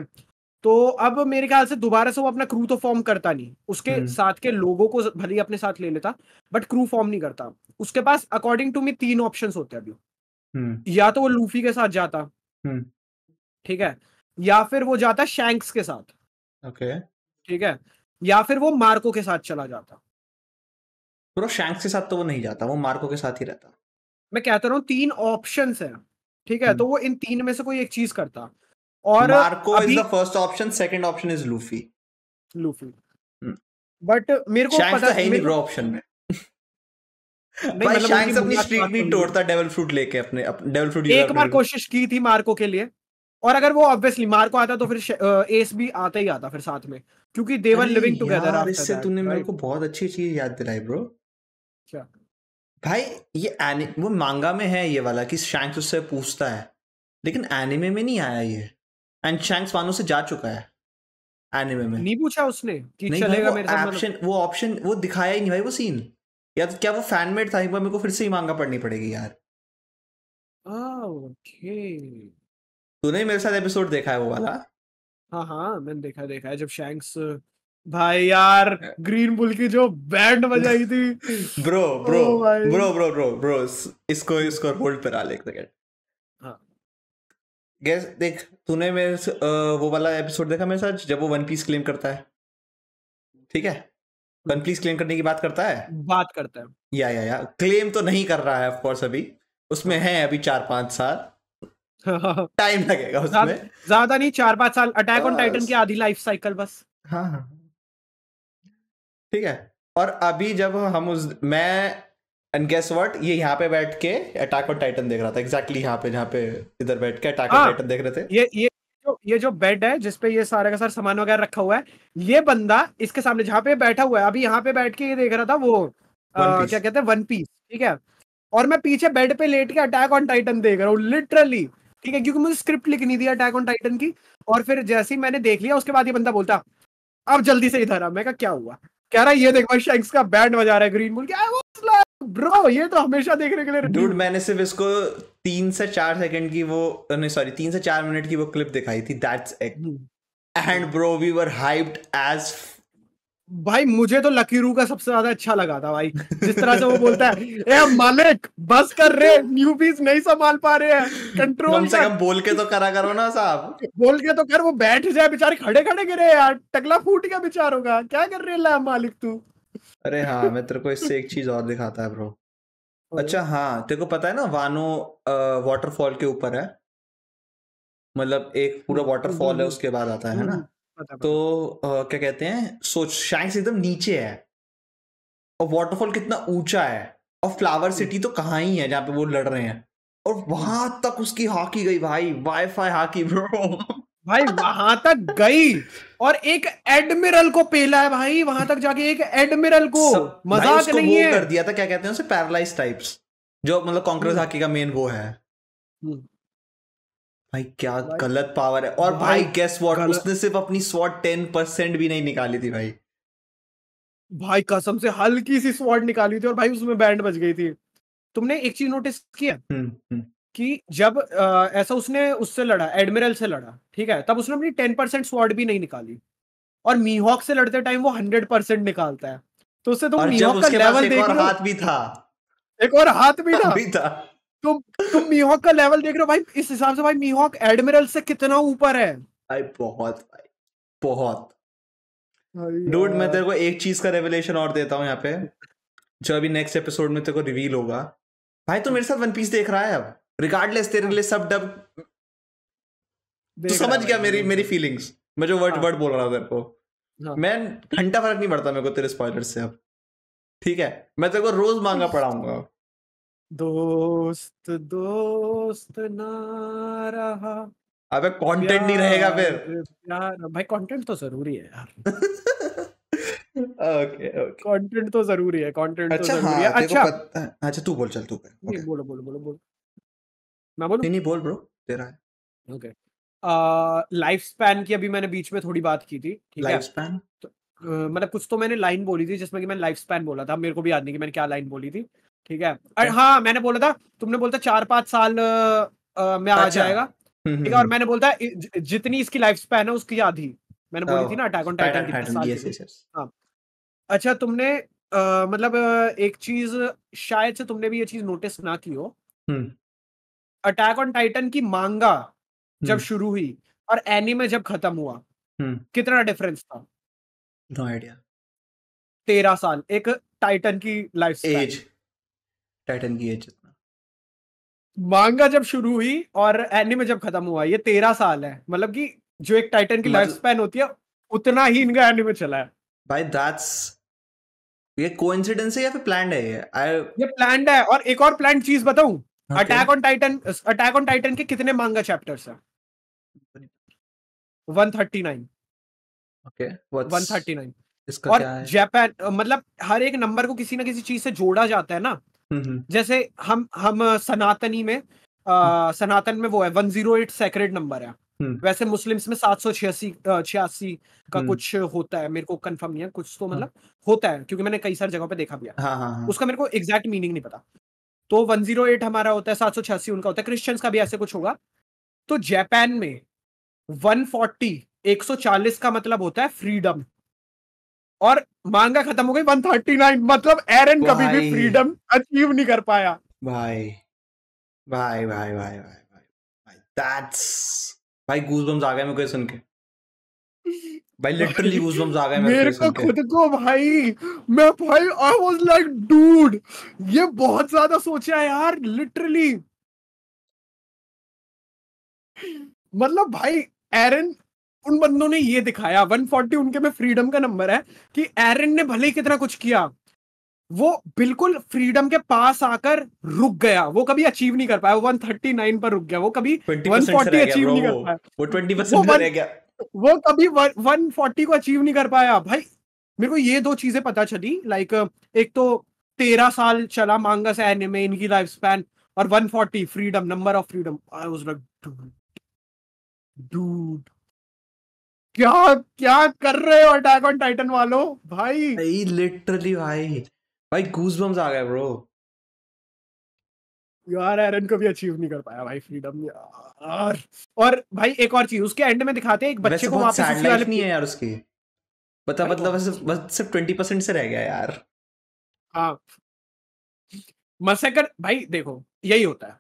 तो अब मेरे ख्याल से दोबारा से वो अपना क्रू तो फॉर्म करता नहीं, उसके साथ के लोगों को भले ही अपने साथ ले लेता, बट क्रू फॉर्म नहीं करता। उसके पास अकॉर्डिंग टू मी 3 ऑप्शंस होते हैं अभी। या तो वो लूफी के साथ जाता, ठीक है, या फिर वो जाता शैंक्स के साथ, ओके, ठीक है, या फिर वो मार्को के साथ चला जाता। ब्रो शैंक्स के साथ तो वो नहीं जाता, वो मार्को के साथ ही रहता। मैं कहता रहा हूँ 3 ऑप्शंस है, ठीक है, तो वो इन 3 में से कोई एक चीज करता। और मार्को इज अभी the first option, second option is Luffy. Luffy, but मेरे को शैंक्स पता तो है ही नहीं मेरे ब्रो को ऑप्शन में। नहीं, भाई मतलब उनकी शैंक्स अपनी मुलाकात स्ट्रीक नहीं हुई है। तोड़ता डेविल फ्रूट लेके, अपने डेविल फ्रूट एक बार यूज कोशिश की थी मार्को के लिए, और अगर वो ऑब्वियसली मार्को आता तो फिर एस भी आता ही आता फिर साथ में, क्योंकि दे वर अरे लिविंग टुगेदर यार, आफ्टर इससे दैट, तूने मेरे राइट? को बहुत अच्छी चीज याद दिलाई ब्रो। क्या? भाई ये वो मांगा में है ये वाला कि शैंक्स उससे पूछता है, लेकिन एनिमे में नहीं आया ये। एंड शैंक्स वानो से जा चुका है एनिमे में। नहीं पूछा उसने कि नहीं भाई, चलेगा मेरे साथ, वो ऑप्शन वो दिखाया ही नहीं भाई वो सीन। या तो क्या वो फैन मेड था, एक बार मेरे को फिर से ही मांगा पढ़नी पड़ेगी यार। ओके। तूने मेरे साथ एपिसोड देखा है वो वाला? हाँ हाँ, मैंने देखा है जब शैंक्स, भाई यार ग्रीन बुल की जो बैंड बजाई थी। ब्रो ब्रो ओ भाई। ब्रो ब्रो ब्रो ब्रो इसको होल्ड पर आ ले एक सेकंड। हाँ गैस देख, तूने मेरे वो वाला एपिसोड देखा मेरे साथ जब वो वन पीस क्लेम करता है, ठीक है, वन पीस क्लेम करने की बात करता है, बात करता है। या क्लेम तो नहीं कर रहा है ऑफ कोर्स, अभी उसमें है अभी 4-5 साल, टाइम लगेगा उसमें। ज्यादा नहीं, 4-5 साल, अटैक ऑन टाइटन की आधी लाइफ साइकिल बस। हाँ हाँ, ठीक है। और अभी जब हम उस मैं एंड गेस व्हाट, ये यहाँ पे बैठ के अटैक ऑन टाइटन देख रहा था, एग्जैक्टली यहाँ पे जहाँ पे इधर बैठ के अटैक ऑन टाइटन देख रहे थे। ये जो बेड है जिसपे ये सारा का सारा सामान वगैरह रखा हुआ है, ये बंदा इसके सामने जहाँ पे बैठा हुआ है अभी, यहाँ पे बैठ के ये देख रहा था वो क्या कहते हैं, वन पीस, ठीक है, और मैं पीछे बेड पे लेट के अटैक ऑन टाइटन देख रहा हूँ लिटरली, ठीक है, क्योंकि मुझे स्क्रिप्ट लिखनी थी अटैक ऑन टाइटन की। और फिर जैसे ही मैंने देख लिया उसके बाद ये बंदा बोलता अब जल्दी से इधर आ। मैं कहा क्या हुआ? कह रहा ये देख भाई शैंक्स का बैंड बजा रहा है ग्रीन बुल के। आई वाज लाइक ब्रो, ये तो हमेशा देखने के लिए डूड मैंने सिर्फ इसको 3 से 4 सेकंड की वो नहीं सॉरी 3 से 4 मिनट की वो क्लिप दिखाई थी, that's it. And bro we were hyped as. भाई मुझे तो लकी रू का सबसे ज्यादा अच्छा लगा था भाई, जिस तरह से वो बोलता है ए मालिक बस कर रहे, न्यूबीज नहीं संभाल पा रहे हैं, कंट्रोल कम से कम बोल के तो करा करो ना साहब। बोल के तो कर, वो बैठ जाए बेचारे, खड़े खड़े गिरे यार, टकला फूट गया बेचारों का, क्या कर रहे ला मालिक तू। अरे हाँ, मैं तेरे को इससे एक चीज और दिखाता है ब्रो। अच्छा हाँ, तेरे को पता है ना वानो वाटरफॉल के ऊपर है, मतलब एक पूरा वाटरफॉल है उसके बाद आता है ना। तो क्या कहते हैं, सोच शैंक्स एकदम नीचे है और वाटरफॉल कितना ऊंचा है, और फ्लावर सिटी तो कहाँ ही है जहाँ पे वो लड़ रहे हैं, और वहां तक उसकी हॉकी गई भाई, वाईफाई हॉकी ब्रो। भाई वहां तक गई और एक एडमिरल को पेला है भाई, वहां तक जाके एक एडमिरल को, मजाक नहीं है। कर दिया था, क्या कहते हैं उसे, पैरालाइज टाइप्स, जो मतलब कॉन्करर्स हॉकी का मेन वो है। भाई क्या गलत पावर है। और भाई गेस व्हाट, उसने सिर्फ अपनी स्वॉर्ड 10% भी नहीं निकाली थी भाई। भाई कसम से हल्की सी स्वॉर्ड निकाली थी और भाई उसमें बैंड बज गई थी। तुमने एक चीज नोटिस किया कि जब ऐसा उसने उससे लड़ा, एडमिरल से लड़ा, ठीक है, तब उसने अपनी 10% स्वॉर्ड भी नहीं निकाली, और मीहॉक से लड़ते टाइम वो 100% निकालता है। तो उससे तुम मीहॉक का लेवल देख रहे हो, हाथ भी था, एक और हाथ भी था। तुम मीहॉक का लेवल देख रहे हो भाई, इस हिसाब से भाई मीहॉक एडमिरल से कितना ऊपर है भाई, बहुत भाई बहुत। डूड मैं तेरे को एक चीज का रेवलेशन और देता हूँ यहाँ पे, जो अभी नेक्स्ट एपिसोड में तेरे को रिवील होगा। भाई तू मेरे साथ वन पीस देख रहा है अब, रिगार्डलेस तेरे लिए सब डब, तू समझ गया मेरी फीलिंग्स, मैं जो वर्ड बोल रहा था तेरे को। मैं घंटा फर्क नहीं पड़ता मेरे को तेरे स्पॉयलर्स से अब, ठीक है, मैं तेरे को रोज मांगा पढ़ाऊंगा। दोस्त दोस्त ना रहा, अबे कंटेंट नहीं रहेगा फिर यार। भाई कंटेंट तो जरूरी है यार। ओके कंटेंट तो जरूरी है, कंटेंट अच्छा, तो जरूरी है। अच्छा अच्छा तू बोल, चल तू नहीं बोलो मैं बोलूं? नहीं बोल ब्रो, तेरा है। ओके, लाइफ स्पैन की अभी मैंने बीच में थोड़ी बात की थी, ठीक है। लाइफ स्पैन मतलब कुछ तो मैंने लाइन बोली थी जिसमें कि मैंने लाइफ स्पैन बोला था, मेरे को भी याद नहीं कि मैंने क्या लाइन बोली थी, ठीक है। हाँ मैंने बोला था, तुमने बोला था 4-5 साल में आ जाएगा, ठीक है, और मैंने बोलता है जितनी इसकी लाइफ स्पैन है उसकी आधी, मैंने बोली थी ना अटैक ऑन टाइटन की 10 साल की। हाँ, अच्छा तुमने मतलब एक चीज शायद से तुमने भी ये चीज नोटिस ना की हो, अटैक ऑन टाइटन की मांगा जब शुरू हुई और एनीमे जब खत्म हुआ, कितना डिफरेंस था? No idea. 13 साल एक टाइटन की लाइफ स्पैन, एज, टाइटन की एज जितना। मांगा जब शुरू हुई और एनीमे जब खत्म हुआ, ये 13 साल है। मतलब कि जो एक टाइटन की लाइफ स्पैन होती है उतना ही इनका एनीमे चला है भाई। दैट्स, ये कोइंसिडेंस है या फिर प्लान्ड है? ये प्लान्ड है। और एक और प्लान्ड चीज बताऊं, अटैक ऑन टाइटन के कितने मांगा चैप्टर्स हैं? 139। ओके, 139। इसका और क्या है? जापान मतलब हर एक नंबर को किसी ना किसी चीज से जोड़ा जाता है ना। जैसे हम सनातनी में सनातन में वो है 108 सैक्रेड नंबर है। वैसे मुस्लिम्स में 786 का कुछ होता है, मेरे को कंफर्म नहीं है, कुछ तो मतलब होता है क्योंकि मैंने कई सारी जगहों पे देखा भी है। उसका मेरे को एग्जैक्ट मीनिंग नहीं पता। तो 108 हमारा होता है, 786 उनका होता है, क्रिश्चियंस का भी ऐसे कुछ होगा। तो जापान में 140 140 का मतलब होता है फ्रीडम, और मांगा खत्म हो गई 139। मतलब एरन कभी भी फ्रीडम अचीव नहीं कर पाया। भाई भाई भाई भाई भाई भाई दैट्स, भाई गूज़बम्स आ गए मेरे को सुन के। भाई लिटरली गूज़बम्स आ गए मेरे को खुद को भाई, मैं भाई आई वाज लाइक डूड, ये बहुत ज्यादा सोचा यार लिटरली। मतलब भाई एरन, उन बंदों ने ये दिखाया 140 उनके में फ्रीडम का नंबर है कि एरन ने भले ही कितना कुछ किया, वो बिल्कुल फ्रीडम के पास आकर रुक गया। वो कभी अचीव नहीं कर पाया, 139 पर रुक गया। वो कभी 140 अचीव नहीं कर पाया। वो 20% रह गया। वो कभी 140 को अचीव नहीं कर पाया। भाई मेरे को ये दो चीजें पता चली, लाइक एक तो 13 साल चला मांगा से एनिमे इनकी लाइफ स्पैन, और 140 freedom, number of freedom. I was like dude, क्या क्या कर रहे हो अटैक ऑन टाइटन वालों भाई। लिटरली भाई, भाई गूज़बम्स आ गए ब्रो। यार एरन को भी अचीव नहीं कर पाया भाई फ्रीडम यार। और भाई एक और चीज उसके एंड में दिखाते हैं, एक बच्चे को वापस उसी वाले नहीं है यार उसकी, पता मतलब बस सिर्फ 20% से रह गया यार। हाँ, मैसेकर भाई देखो यही होता है,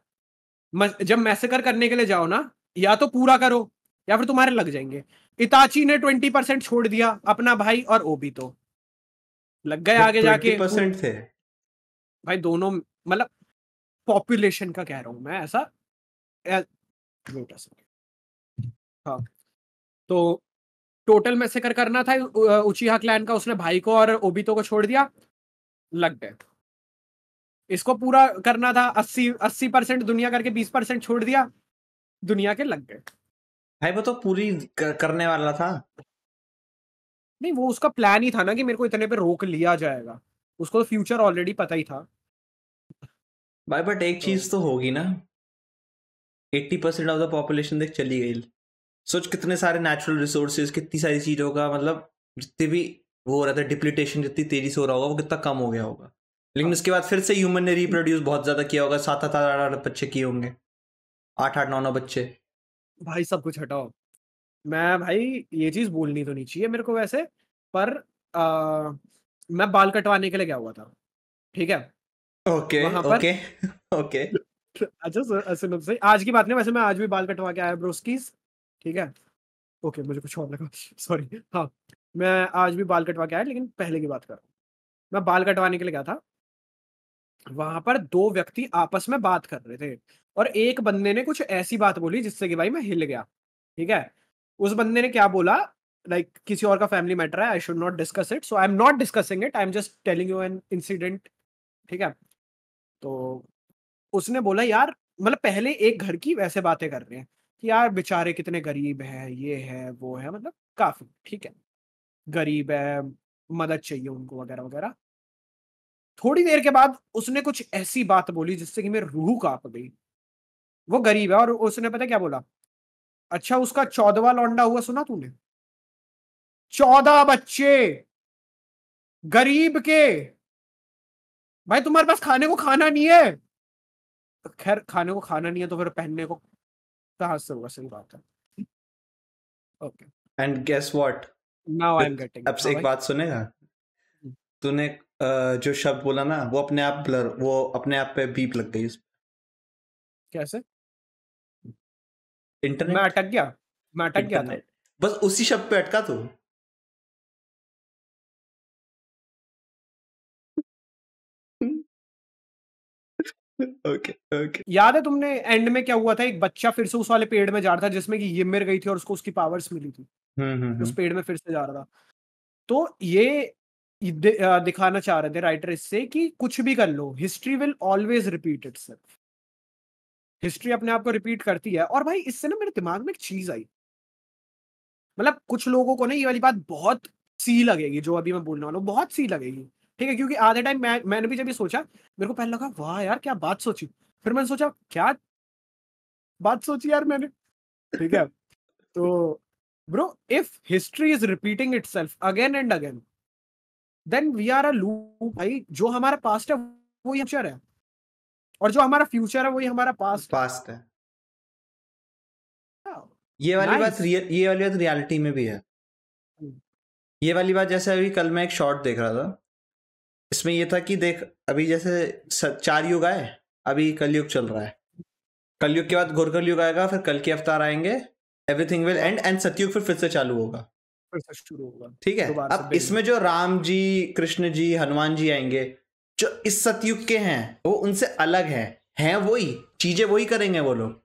जब मैसेकर करने के लिए जाओ ना, या तो पूरा करो या फिर तुम्हारे लग जाएंगे। इताची ने 20% छोड़ दिया अपना भाई, और ओबी तो लग गए आगे जाके 20% थे भाई दोनों। मतलब पॉपुलेशन का कह रहा हूं मैं, ऐसा हाँ। तो टोटल मैसेकर करना था उचिहा क्लैन का, उसने भाई को और ओबितो को छोड़ दिया, लग गए। इसको पूरा करना था 80% दुनिया करके 20% छोड़ दिया, दुनिया के लग गए। भाई वो तो पूरी करने वाला था। नहीं, वो उसका प्लान ही था ना कि मेरे को इतने पे रोक लिया जाएगा, उसको तो फ्यूचर ऑलरेडी पता ही था भाई। बट एक चीज तो होगी ना, 80% ऑफ द पॉपुलेशन देख चली गई। सोच कितने सारे नेचुरल रिसोर्सेज, कितनी सारी चीजों का मतलब जितने भी वो हो रहा था डिप्लीटेशन जितनी तेजी से हो रहा होगा, वो कितना कम हो गया होगा। लेकिन उसके बाद फिर से ह्यूमन ने रिप्रोड्यूस बहुत ज्यादा किया होगा, 7-8 बच्चे किए होंगे, 8-8-9 बच्चे। भाई सब कुछ हटाओ, मैं भाई ये चीज बोलनी तो नहीं चाहिए मेरे को वैसे, पर मैं बाल कटवाने के लिए गया हुआ था, ठीक है। ओके वहां पर ओके ओके। अच्छा सुनो तो सही, आज की बात नहीं, वैसे मैं आज भी बाल कटवा के आया ब्रोस्कीज, ठीक है। ओके, मुझे कुछ और लगा, सॉरी। हाँ, मैं आज भी बाल कटवा के आया, लेकिन पहले की बात कर रहा हूँ। मैं बाल कटवाने के लिए गया था, वहां पर दो व्यक्ति आपस में बात कर रहे थे, और एक बंदे ने कुछ ऐसी बात बोली जिससे कि भाई मैं हिल गया, ठीक है। उस बंदे ने क्या बोला, लाइक किसी और का फैमिली मैटर है, I should not discuss it, so I am not discussing it, I am just telling you an incident, ठीक है। तो उसने बोला यार, मतलब पहले एक घर की वैसे बातें कर रहे हैं कि यार बेचारे कितने गरीब हैं, ये है वो है, मतलब काफी ठीक है, गरीब है, मदद चाहिए उनको वगैरह वगैरह। थोड़ी देर के बाद उसने कुछ ऐसी बात बोली जिससे कि मेरी रूह कांप गई। वो गरीब है और उसने पता क्या बोला, अच्छा उसका 14वां लौंडा हुआ, सुना तूने? 14 बच्चे, गरीब के। भाई तुम्हारे पास खाने को खाना नहीं है, खैर खाने को खाना नहीं है तो फिर पहनने को कहाँ से होगा, सही बात है। Okay, and guess what, now I am getting. अब से एक बात सुनेगा, तूने जो शब्द बोला ना वो अपने आप ब्लर, वो अपने आप पे बीप लग गई। कैसे? मैं इंटरनेट, अटक गया, मैं अटक गया था। इंटरनेट, बस उसी शब्द पे अटका तू। Okay okay. याद है तुमने एंड में क्या हुआ था, एक बच्चा फिर से उस वाले पेड़ में जा रहा था जिसमें कि ymir गई थी और उसको उसकी पावर्स मिली थी, उस पेड़ में फिर से जा रहा था। तो ये दिखाना चाह रहे थे राइटर इससे कि कुछ भी कर लो, history will always repeat itself. History अपने आप को रिपीट करती है। और भाई इससे ना मेरे दिमाग में एक चीज आई, मतलब कुछ लोगों को ना ये वाली बात बहुत सी लगेगी, जो अभी मैं बोलने वाला हूँ बहुत सी लगेगी, ठीक है, क्योंकि आधे टाइम मैंने भी जब ये सोचा, मेरे को पहले लगा वाह यार क्या बात सोची, फिर मैंने सोचा क्या बात सोची यार मैंने, ठीक है। तो bro, if history is repeating itself again and again, then we are a loop. भाई जो हमारा पास्ट है वो ही फ्यूचर है, और जो हमारा फ्यूचर है वही हमारा पास्ट पास्ट है। है। ये वाली बात नाइस। ये वाली बात रियलिटी में भी है। ये वाली बात, जैसे अभी कल मैं एक शॉर्ट देख रहा था, इसमें ये था कि देख अभी जैसे 4 युग आए, अभी कलयुग चल रहा है, कलयुग के बाद घोर कलयुग आएगा, फिर कल के अवतार आएंगे, एवरीथिंग विल एंड सतयुग फिर से चालू होगा, फिर से शुरू होगा, ठीक है। दोबारा से अब बिल्कुल। इसमें जो राम जी, कृष्ण जी, हनुमान जी आएंगे, जो इस सतयुग के हैं वो उनसे अलग हैं वही चीजें वही करेंगे वो लोग,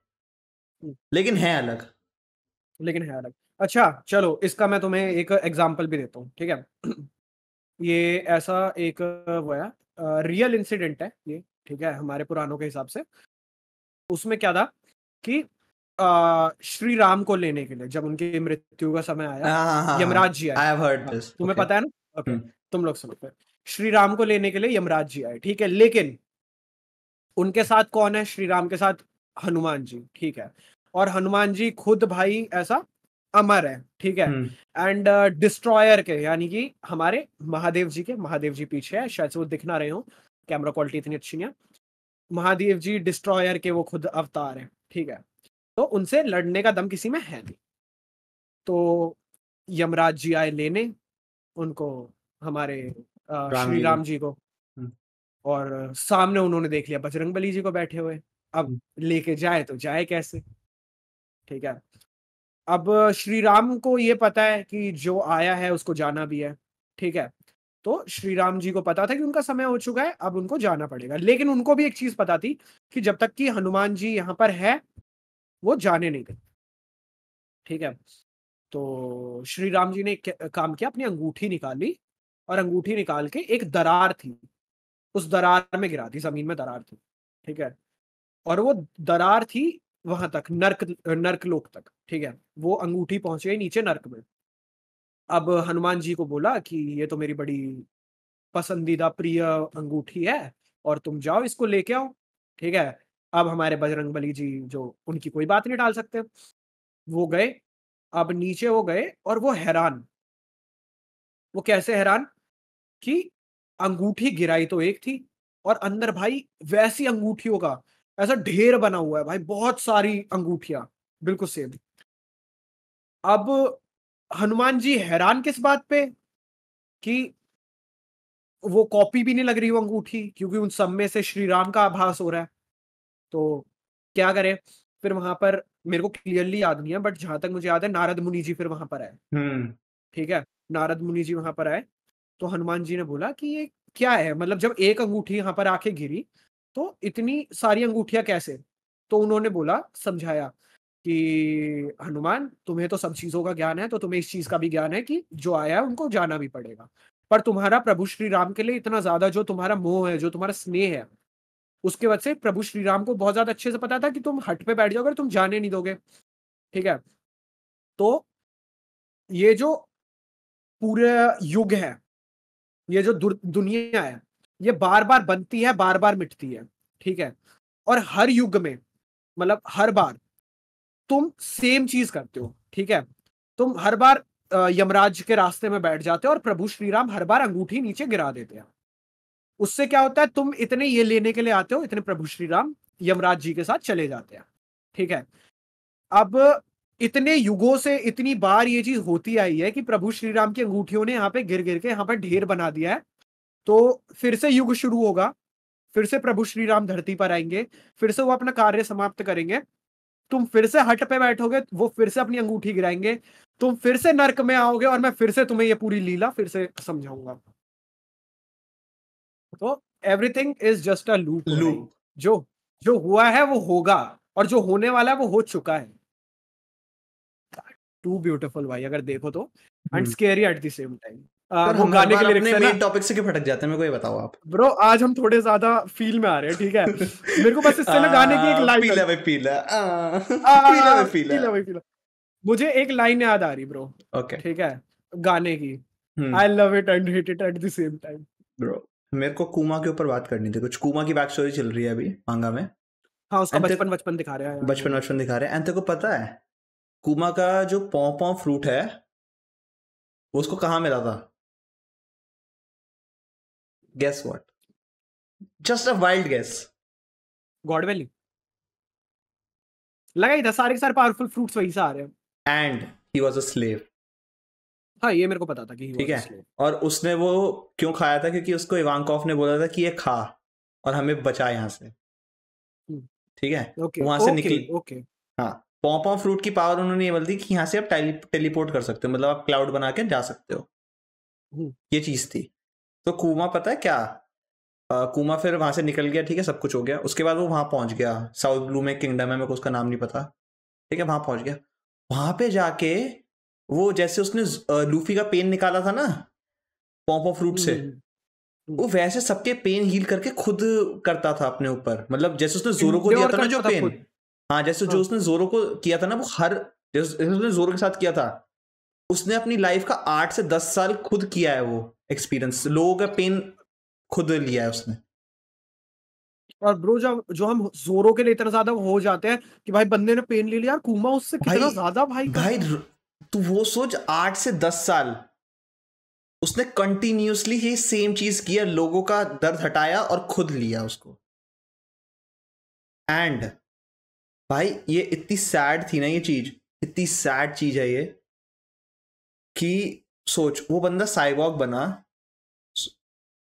लेकिन हैं अलग। लेकिन है अलग। अच्छा चलो, इसका मैं तुम्हें एक एग्जांपल भी देता हूँ, ठीक है। ये ऐसा एक वो है, रियल इंसिडेंट है ये, ठीक है, हमारे पुराणों के हिसाब से। उसमें क्या था कि श्री राम को लेने के लिए जब उनकी मृत्यु का समय आया, यमराज जी आए। आई हैव हर्ड दिस, तुम्हें पता है ना? ओके, तुम लोग सुनो फिर। श्री राम को लेने के लिए यमराज जी आए, ठीक है, लेकिन उनके साथ कौन है? श्री राम के साथ हनुमान जी, ठीक है। और हनुमान जी खुद भाई ऐसा अमर है, ठीक है, एंड डिस्ट्रॉयर के, यानी कि हमारे महादेव जी के, महादेव जी पीछे है, शायद से वो दिख ना रहे हो, कैमरा क्वालिटी इतनी अच्छी नहीं है। महादेव जी डिस्ट्रॉयर के वो खुद अवतार है, ठीक है। तो उनसे लड़ने का दम किसी में है नहीं। तो यमराज जी आए लेने उनको, हमारे श्री राम जी को, और सामने उन्होंने देख लिया बजरंगबली जी को बैठे हुए। अब लेके जाए तो जाए कैसे, ठीक है। अब श्री राम को ये पता है कि जो आया है उसको जाना भी है, ठीक है। तो श्री राम जी को पता था कि उनका समय हो चुका है, अब उनको जाना पड़ेगा, लेकिन उनको भी एक चीज पता थी कि जब तक कि हनुमान जी यहाँ पर है वो जाने नहीं देते, ठीक है। तो श्री राम जी ने काम किया, अपनी अंगूठी निकाली, और अंगूठी निकाल के एक दरार थी, उस दरार में गिरा दी, जमीन में दरार थी, ठीक है। और वो दरार थी वहां तक, नर्क लोक तक, ठीक है। वो अंगूठी पहुंच गई नीचे नर्क में। अब हनुमान जी को बोला कि ये तो मेरी बड़ी पसंदीदा प्रिय अंगूठी है, और तुम जाओ इसको लेके आओ, ठीक है। अब हमारे बजरंगबली जी जो उनकी कोई बात नहीं टाल सकते, वो गए। अब नीचे वो गए और वो हैरान। वो कैसे हैरान कि अंगूठी गिराई तो एक थी, और अंदर भाई वैसी अंगूठियों का ऐसा ढेर बना हुआ है भाई, बहुत सारी अंगूठियां बिल्कुल सेम। अब हनुमान जी हैरान किस बात पे कि वो कॉपी भी नहीं लग रही वो अंगूठी, क्योंकि उन सब में से श्री राम का आभास हो रहा है। तो क्या करें? फिर वहां पर मेरे को क्लियरली याद नहीं है, बट जहां तक मुझे याद है नारद मुनि जी फिर वहां पर आए, ठीक है। नारद मुनि जी वहां पर आए, तो हनुमान जी ने बोला कि ये क्या है, मतलब जब एक अंगूठी यहाँ पर आके गिरी तो इतनी सारी अंगूठियां कैसे? तो उन्होंने बोला, समझाया कि हनुमान तुम्हें तो सब चीजों का ज्ञान है, तो तुम्हें इस चीज का भी ज्ञान है कि जो आया है उनको जाना भी पड़ेगा, पर तुम्हारा प्रभु श्री राम के लिए इतना ज्यादा जो तुम्हारा मोह है, जो तुम्हारा स्नेह है, उसके वजह से प्रभु श्री राम को बहुत ज्यादा अच्छे से पता था कि तुम हट पे बैठ जाओगे, तुम जाने नहीं दोगे, ठीक है। तो ये जो पूरे युग है, ये जो दुनिया है, ये बार बार बनती है, बार बार मिटती है, ठीक है। और हर युग में, मतलब हर बार तुम सेम चीज करते हो, ठीक है। तुम हर बार यमराज के रास्ते में बैठ जाते हो और प्रभु श्री राम हर बार अंगूठी नीचे गिरा देते हैं। उससे क्या होता है, तुम इतने ये लेने के लिए आते हो, इतने प्रभु श्री राम यमराज जी के साथ चले जाते हैं, ठीक है। अब इतने युगों से इतनी बार ये चीज होती आई है कि प्रभु श्री राम की अंगूठियों ने यहाँ पे गिर गिर के यहाँ पर ढेर बना दिया है। तो फिर से युग शुरू होगा, फिर से प्रभु श्री राम धरती पर आएंगे, फिर से वो अपना कार्य समाप्त करेंगे, तुम फिर से हट पे बैठोगे, वो फिर से अपनी अंगूठी गिराएंगे, तुम फिर से नर्क में आओगे और मैं फिर से तुम्हें ये पूरी लीला फिर से समझाऊंगा। तो everything is just a loop भाई। लूप जो जो हुआ है वो होगा, और जो होने वाला है वो हो चुका है। टू ब्यूटीफुल भाई अगर देखो तो, and scary at the same time. पर वो हम हर गाने के बार अपने लिरिक्स है ना मेन टॉपिक से क्यों भटक जाते हैं, मेरे को ये बताओ आप। ब्रो, आज हम थोड़े ज्यादा फील में आ रहे हैं, ठीक है। मेरे को बस इससे ना गाने की एक लाइन पीला भाई पीला पीला भाई पीला पीला भाई पीला, मुझे एक लाइन याद आ रही ब्रो। ओके ठीक है, गाने की, I love it and hate it at the same time. Bro मेरे को कूमा के ऊपर बात करनी थी, कुछ कूमा की बैक स्टोरी चल रही है अभी मांगा में। हाँ, उसका बचपन दिखा रहे हैं, बचपन दिखा रहे हैं। एंड तेरे को पता है कूमा का जो पॉ पॉ फ्रूट है वो उसको कहाँ मिला था? Guess what? Just a wild guess. God Valley. लगा ही था, सारे के सारे पावरफुल फ्रूट्स वहीं से आ रहे हैं। And he was a slave. हाँ, ये मेरे को पता था कि ठीक है, और उसने वो क्यों खाया था? क्योंकि उसको इवांकोव ने बोला था कि ये खा और हमें बचा यहाँ से। ठीक है, वहां से निकल। हाँ, पॉ फ्रूट की पावर उन्होंने ये बोल दी कि यहाँ से आप टेलीपोर्ट कर सकते हो, मतलब आप क्लाउड बना के जा सकते हो। ये चीज थी। तो कूमा पता है क्या, कूमा फिर वहां से निकल गया, ठीक है, सब कुछ हो गया। उसके बाद वो वहां पहुंच गया, साउथ ब्लू में किंगडम है, मेरे को उसका नाम नहीं पता। ठीक है, वहां पहुंच गया। वहां पे जाके वो जैसे उसने लूफी का पेन निकाला था ना पॉ फ्रूट से, वो वैसे सबके पेन हील करके खुद करता था अपने ऊपर। मतलब जैसे उसने जोरो को दिया था ना जो पेन, हाँ, जैसे जो उसने जोरो को किया था ना, वो हर जैसे उसने जोरो के साथ किया था, उसने अपनी लाइफ का 8 से 10 साल खुद किया है वो एक्सपीरियंस। लोगों का पेन खुद लिया है उसने। और ब्रो जो हम जोरो के लिए इतना ज्यादा हो जाते हैं कि भाई बंदे ने पेन ले लिया, कूमा उससे कितना ज्यादा भाई तू वो सोच, 8 से 10 साल उसने कंटिन्यूअसली ये सेम चीज किया, लोगों का दर्द हटाया और खुद लिया उसको। एंड भाई ये इतनी सैड थी ना, ये चीज इतनी सैड चीज है ये, कि सोच वो बंदा साइबॉर्ग बना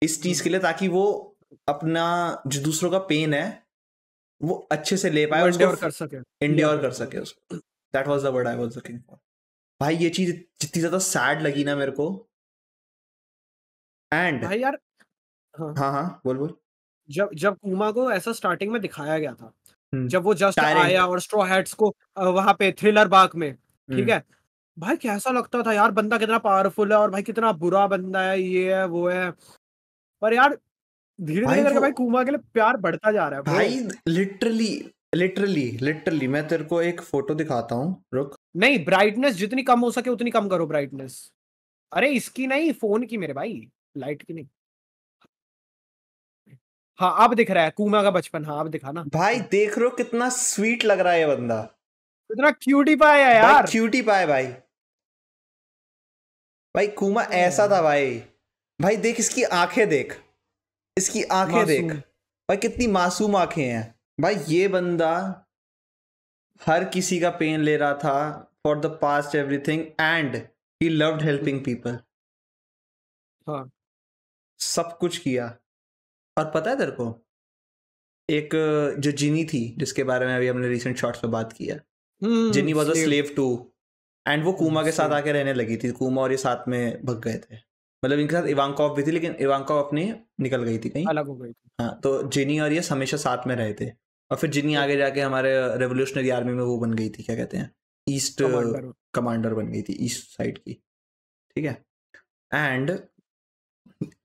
इस चीज के लिए, ताकि वो अपना जो दूसरों का पेन है वो अच्छे से ले पाए, उसको इंड्योर कर सके उसको। That was the word I was looking for. भाई ये चीज जितनी ज्यादा सैड लगी ना मेरे को। एंड भाई यार, हाँ बोल। जब कूमा को ऐसा स्टार्टिंग में दिखाया गया था, जब वो जस्ट आया और स्ट्रॉ हैट्स को वहां पे थ्रिलर बाग में, ठीक है, भाई कैसा लगता था यार, बंदा कितना पावरफुल है और भाई कितना बुरा बंदा है, ये है वो है। पर यार धीरे धीरे करके भाई कूमा के लिए प्यार बढ़ता जा रहा है भाई। लिटरली मैं तेरे को एक फोटो दिखाता हूँ, रुक। नहीं, ब्राइटनेस जितनी कम हो सके उतनी कम करो ब्राइटनेस। अरे इसकी नहीं, फोन की मेरे भाई, लाइट की नहीं। हाँ, अब दिख रहा है कूमा का बचपन, हाँ अब दिखा ना भाई। देख रहे हो कितना स्वीट लग रहा है ये बंदा, इतना क्यूटी पाए है यार, क्यूटी पाए भाई कूमा ऐसा था भाई देख इसकी आंखें, देख इसकी आंखें देख भाई, कितनी मासूम आंखें हैं भाई। ये बंदा हर किसी का पेन ले रहा था for the past everything, and he loved helping people. हाँ, सब कुछ किया। और पता है तेरे को, एक जो जिनी थी जिसके बारे में अभी हमने रिसेंट शॉर्ट्स पे बात किया, Ginny was a slave too, and वो कूमा के साथ आके रहने लगी थी। कूमा और ये साथ में भग गए थे, मतलब इनके साथ इवांकोव भी थी, लेकिन इवांकोव अपनी निकल गई थी कहीं, अलग हो गई थी। हाँ, तो जिनी और ये हमेशा साथ में रहे थे। और फिर जिनी आगे जाके हमारे रेवोल्यूशनरी आर्मी में वो बन गई थी, क्या कहते हैं, ईस्ट कमांडर बन गई थी, ईस्ट साइड की। ठीक है, एंड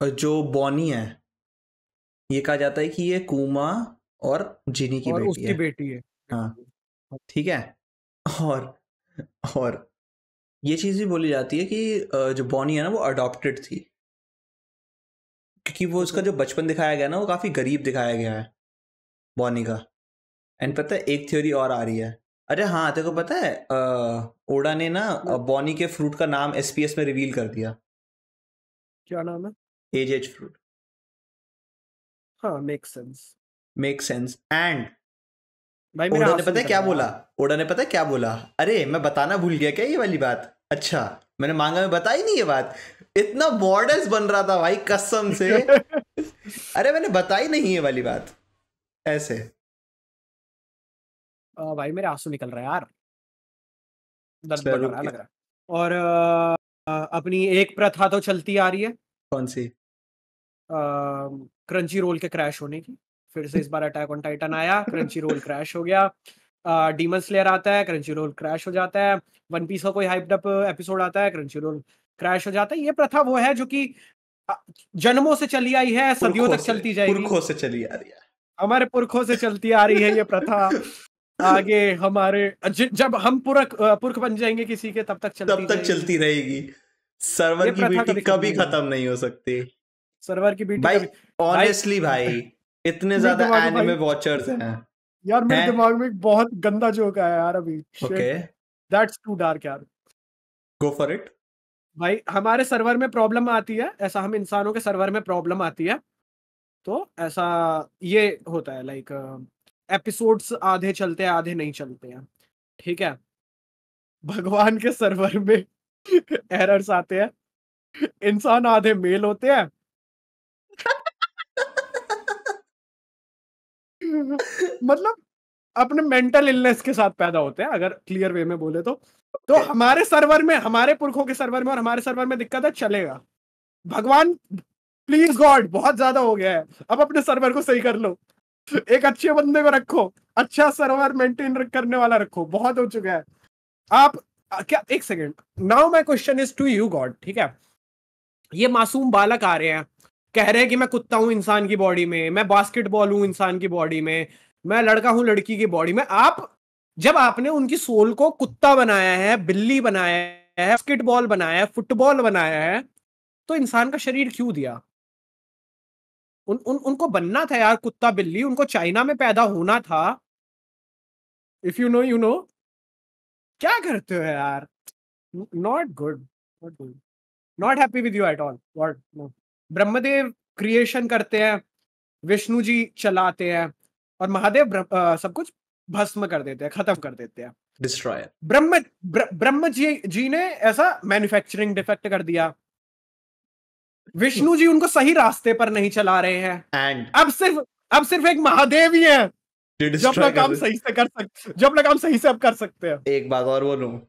जो बॉनी है, ये कहा जाता है कि ये कूमा और जिनी की बेटी उसकी बेटी है। हाँ, ठीक है। और ये चीज भी बोली जाती है कि जो बॉनी है ना वो अडॉप्टेड थी, क्योंकि वो उसका जो बचपन दिखाया गया ना वो काफी गरीब दिखाया गया है बॉनी का। एंड पता है एक थ्योरी और आ रही है। अरे हाँ, तेरे को पता है ओडा ने ना बॉनी के फ्रूट का नाम एसपीएस में रिवील कर दिया। क्या नाम है? Edge fruit. हाँ, मेक सेंस। एंड भाई मेरे ओडा ने आंसू पता है निकल क्या रहे हैं बोला? यार। ओडा ने पता है क्या बोला? अरे मैं बताना भूल गया क्या ये वाली बात? अच्छा, मैंने मांगा में बताई नहीं ये बात। इतना मॉडर्स बन रहा था भाई कसम से। अरे मैंने बताई नहीं ये वाली बात ऐसे। भाई मेरे आंसू निकल रहे हैं यार, दर्द चलो बढ़ रहा रुक है लग गया। रहा है। और अपनी एक प्रथा तो चलती आ रही है, कौन सी? क्रंची रोल के क्रैश होने की। फिर से इस बार अटैक ऑन टाइटन आया, क्रंची रोल क्रैश हो गया। डीमन स्लेयर आता है, क्रंची रोल क्रैश हो जाता है। वन पीस का कोई हाइप्ड अप एपिसोड आता है, क्रंची रोल क्रैश हो जाता है। ये प्रथा वो है जो कि अ, जन्मों से चली आई है, सदियों तक चलती जाएगी। पुरखों से चली आ रही है। हमारे पुरखों से चलती आ रही है ये प्रथा। आगे हमारे जब हम पुरख बन जाएंगे किसी के, तब तक तब चलती तक जाएगी। चलती रहेगी। सर्वर ये की प्रथा बीटी कभी खत्म कभी नहीं होगी। खत्म नहीं हो सकती। सर्वर की बीटी भाई कभी। भाई ऑनेस्टली भाई, इतने मेरे ज्यादा दिमाग में भाई, एनिमे वॉचर्स हैं। यार मेरे हैं। दिमाग में एक बहुत गंदा जोक आया यार अभी। Okay, shit, that's too dark यार। Go for it. भाई हमारे सर्वर में प्रॉब्लम आती है, ऐसा हम इंसानों के सर्वर में प्रॉब्लम आती है, तो ऐसा ये होता है लाइक एपिसोड्स आधे चलते हैं आधे नहीं चलते हैं, ठीक है। भगवान के सर्वर में एरर्स आते हैं, इंसान आधे मेल होते हैं। मतलब अपने मेंटल इलनेस के साथ पैदा होते हैं, अगर क्लियर वे में बोले तो हमारे सर्वर में, हमारे पुरखों के सर्वर में और हमारे सर्वर में दिक्कत है, चलेगा। भगवान प्लीज गॉड बहुत ज्यादा हो गया है, अब अपने सर्वर को सही कर लो, एक अच्छे बंदे को रखो, अच्छा सर्वर मेंटेन करने वाला रखो, बहुत हो चुका है। आप क्या, एक second, now my question is to you God, ठीक है। ये मासूम बालक आ रहे हैं, कह रहे हैं कि मैं कुत्ता हूं इंसान की बॉडी में, मैं बास्केटबॉल हूं इंसान की बॉडी में, मैं लड़का हूं लड़की की बॉडी में। आप जब आपने उनकी सोल को कुत्ता बनाया है, बिल्ली बनाया है, बास्केटबॉल बनाया है, फुटबॉल बनाया है, तो इंसान का शरीर क्यों दिया? उनको बनना था यार कुत्ता बिल्ली, उनको चाइना में पैदा होना था। If you know you know. क्या करते हो यार? Not good, not good, not happy with you at all. What? No. Brahmadev creation करते हैं, विष्णु जी चलाते हैं, और महादेव सब कुछ भस्म कर देते हैं, खत्म कर देते हैं। डिस्ट्रॉयर। ब्रह्म जी ने ऐसा मैन्युफैक्चरिंग डिफेक्ट कर दिया। विष्णु जी उनको सही रास्ते पर नहीं चला रहे हैं। एंड अब सिर्फ एक महादेव ही है जो अपना डिस्ट्रॉय कर काम दे। सही से कर सकते, जो अपना काम सही से अब कर सकते हैं। एक बात और बोलूं, यस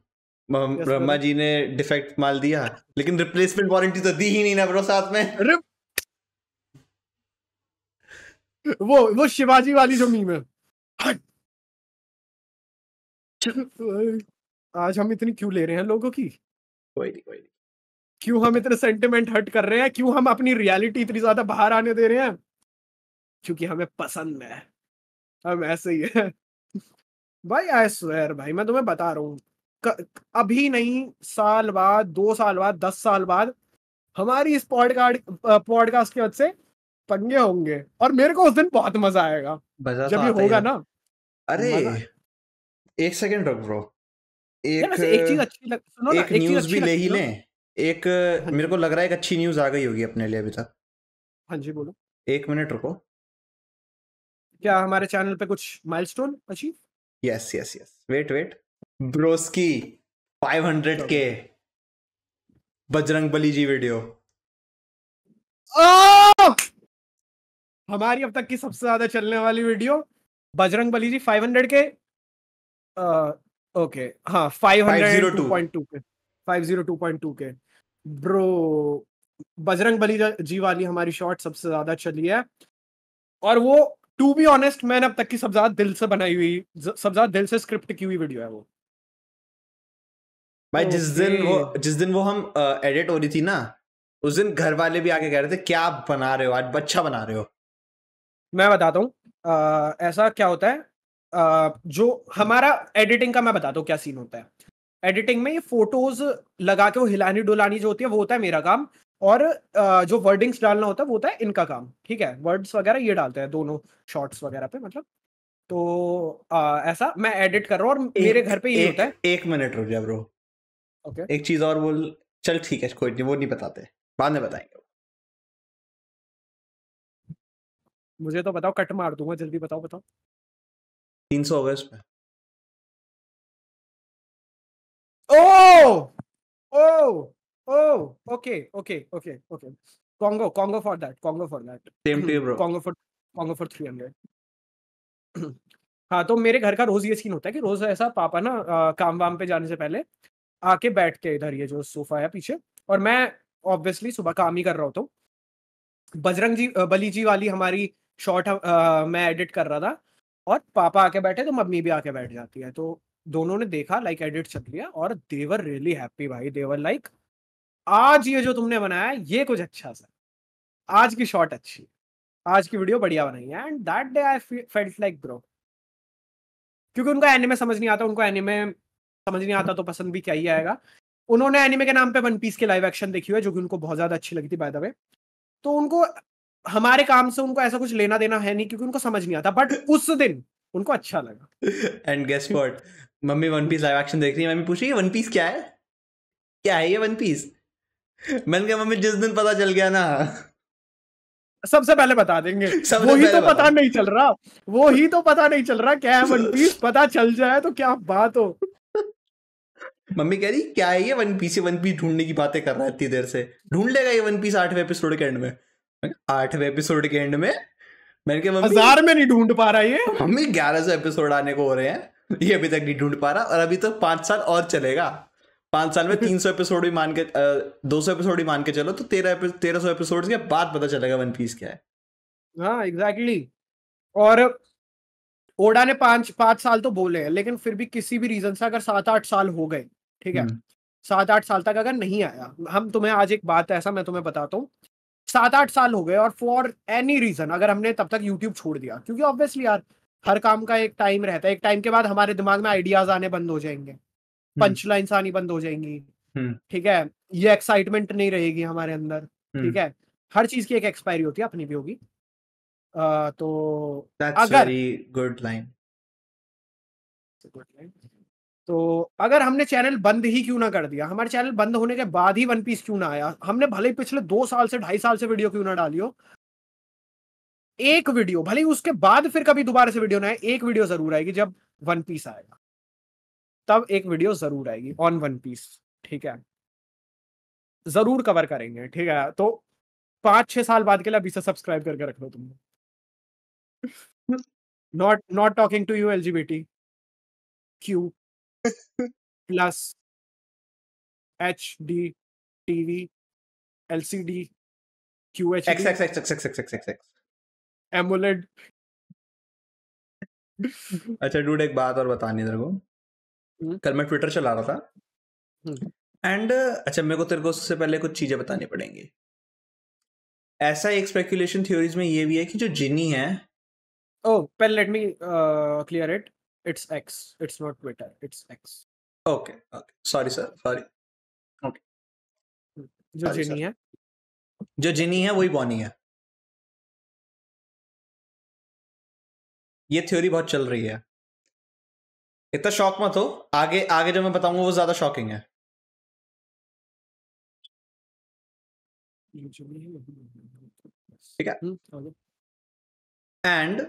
ब्रह्मा बोलो। जी ने डिफेक्ट माल दिया, लेकिन रिप्लेसमेंट वारंटी तो दी ही नहीं ना ब्रो साथ में। अरे वो शिवाजी वाली जो मीम है। हट। आज हम इतनी क्यों ले रहे हैं लोगों की? कोई नहीं, कोई नहीं। क्यों हम इतने सेंटिमेंट हर्ट कर रहे हैं? क्यों हम अपनी रियलिटी इतनी ज्यादा बाहर आने दे रहे हैं? क्योंकि हमें पसंद है, हम ऐसे ही है। भाई आई स्वेयर, भाई मैं तुम्हें बता रहा हूँ, अभी नहीं, साल बाद, 2 साल बाद, 10 साल बाद हमारी इस पॉडकास्ट की वजह से पंगे होंगे, और मेरे को उस दिन बहुत मजा आएगा मजा तो जब ये आता ही होगा है। ना। अरे मजा। एक सेकंड रुक ब्रो। यार एक वैसे एक चीज अच्छी सुनो ना, एक एक चीज न्यूज भी अच्छी ले ही लगती है ना। लें। एक हाँ मेरे जी, को लग रहा है एक अच्छी न्यूज आ गई होगी अपने लिए अभी तक। हाँ जी बोलो। 1 मिनट रुको। क्या हमारे चैनल पे कुछ milestone achieve? Yes yes yes, wait wait. Broski 500K Bajrang Bali ji video. हमारी अब तक की सबसे ज्यादा चलने वाली वीडियो, बजरंग बली जी 500 के, ओके हाँ 502। 502.2 के, 502.2 के। ब्रो बजरंग बली जी वाली हमारी शॉट सबसे ज्यादा चली है, और वो टू बी ऑनेस्ट मैंने अब तक की सबसे ज्यादा दिल से बनाई हुई, सबसे ज्यादा दिल से स्क्रिप्ट की हुई वीडियो है वो। भाई ओके, जिस दिन वो हम एडिट हो रही थी ना, उस दिन घर वाले भी आके कह रहे थे क्या बना रहे हो आज, अच्छा बना रहे हो। मैं बताता हूँ ऐसा क्या होता है। जो हमारा एडिटिंग का मैं बताता हूँ क्या सीन होता है। एडिटिंग में ये फोटोज लगा के वो हिलानी डुलानी जो होती है वो होता है मेरा काम, और जो वर्डिंग्स डालना होता है वो होता है इनका काम, ठीक है। वर्ड्स वगैरह ये डालते हैं दोनों शॉर्ट्स वगैरह पे, मतलब। तो ऐसा मैं एडिट कर रहा हूँ, और मेरे एक घर पे यही होता है। 1 मिनट रुक जा ब्रो। ओके, एक चीज और बोल। चल ठीक है, कोई नहीं, वो नहीं बताते, बाद में बताएंगे। मुझे तो बताओ, कट मार दूंगा, जल्दी बताओ बताओ। 300 हो गए उसमें। Oh, okay. Congo for that. Same to you, bro. Congo for 300. हाँ, तो मेरे घर का रोज ये सीन होता है कि रोज ऐसा पापा ना काम वाम पे जाने से पहले आके बैठते हैं इधर, ये जो सोफा है पीछे, और मैं ऑब्वियसली सुबह काम ही कर रहा होता हूँ। बली जी वाली हमारी शॉर्ट मैं एडिट कर रहा था, और पापा आके बैठे तो मम्मी भी आके बैठ जाती है, तो दोनों ने देखा, लाइक एडिट चल रही है, और दे वर रियली हैप्पी भाई। दे वर लाइक, आज ये जो तुमने बनाया है ये कुछ अच्छा सा, आज की शॉट अच्छी, आज की वीडियो बढ़िया बनाई है। And that day I felt like bro, क्योंकि उनको एनिमे समझ नहीं आता, उनको एनिमे समझ नहीं आता तो पसंद भी क्या ही आएगा। उन्होंने एनिमे के नाम पे वन पीस के लाइव एक्शन देखी हुई है, जो कि उनको बहुत ज्यादा अच्छी लगी थी बाय द वे। तो उनको हमारे काम से उनको ऐसा कुछ लेना देना है नहीं, क्योंकि उनको समझ नहीं आता, बट उस दिन उनको अच्छा लगा। And guess what, mummy one piece live action देख रही है, मम्मी पूछ रही है वन पीस क्या है, क्या है ये वन पीस? मैंने कहा मम्मी जिस दिन पता चल गया ना, सबसे पहले बता देंगे। सबसे वही पहले तो पता नहीं चल रहा, वही तो पता नहीं चल रहा क्या है वन पीस, पता चल जाए तो क्या बात हो। मम्मी कह रही क्या है ये वन पीस ढूंढने की बातें कर रहा है इतनी देर से, ढूंढ लेगा ये वन पीस 8वें एपिसोड के एंड में। 8वें एपिसोड के एंड में? मैंने कहा मम्मी 1000 में नहीं ढूंढ पा रहा ये, मम्मी 1100 एपिसोड आने को हो रहे हैं, ये अभी तक नहीं ढूंढ पा रहा, और अभी तो 5 साल और चलेगा। 5 साल में 300 एपिसोड भी मान के 200 एपिसोड भी मान के चलो, तो 1300 एपिसोड के बाद पता चलेगा वन पीस क्या है। हाँ एग्जैक्टली। और ओडा ने 5 साल तो बोले हैं, लेकिन फिर भी किसी भी रीजन से अगर 7-8 साल हो गए, ठीक है, 7-8 साल तक अगर नहीं आया, हम तुम्हें आज एक बात ऐसा मैं तुम्हें बताता हूँ, 7-8 साल हो गए और फॉर एनी रीजन अगर हमने तब तक यूट्यूब छोड़ दिया, क्योंकि ऑब्वियसली यार हर काम का एक टाइम रहता है, एक टाइम के बाद हमारे दिमाग में आइडियाज आने बंद हो जाएंगे, पंच लाइन्स आनी बंद हो जाएंगी, ठीक है, ये एक्साइटमेंट नहीं रहेगी हमारे अंदर, ठीक है, हर चीज की एक एक्सपायरी होती है, अपनी भी होगी। तो अगर गुड लाइन, तो अगर हमने चैनल बंद ही क्यों ना कर दिया, हमारे चैनल बंद होने के बाद ही वन पीस क्यों ना आया, हमने भले ही पिछले 2 साल से 2.5 साल से वीडियो क्यों ना डाली हो, एक वीडियो भले ही उसके बाद फिर कभी दोबारा से वीडियो ना आए, एक वीडियो जरूर आएगी जब वन पीस आएगा, तब एक वीडियो जरूर आएगी ऑन वन पीस, ठीक है, जरूर कवर करेंगे, ठीक है। तो 5-6 साल बाद के लिए अभी से सब्सक्राइब करके रख लो तुम। Not talking to you LGBT Q plus HD TV LCD QHD AMOLED। अच्छा डूड एक बात और बतानी तेरे को, कल मैं ट्विटर चला रहा था एंड अच्छा मेरे को तेरे को उससे पहले कुछ चीजें बतानी पड़ेंगी। ऐसा एक स्पेकुलेशन थ्योरीज में ये भी है कि जो जिनी है, पहले let me clear it, it's X, it's not Twitter, it's X। Okay sorry sir, sorry. Okay जो जिनी है, जो जिनी है वही बॉनी है, ये थ्योरी बहुत चल रही है। इतना शॉक मत हो, आगे आगे जो मैं बताऊंगा वो ज्यादा शॉकिंग है। ठीक है, एंड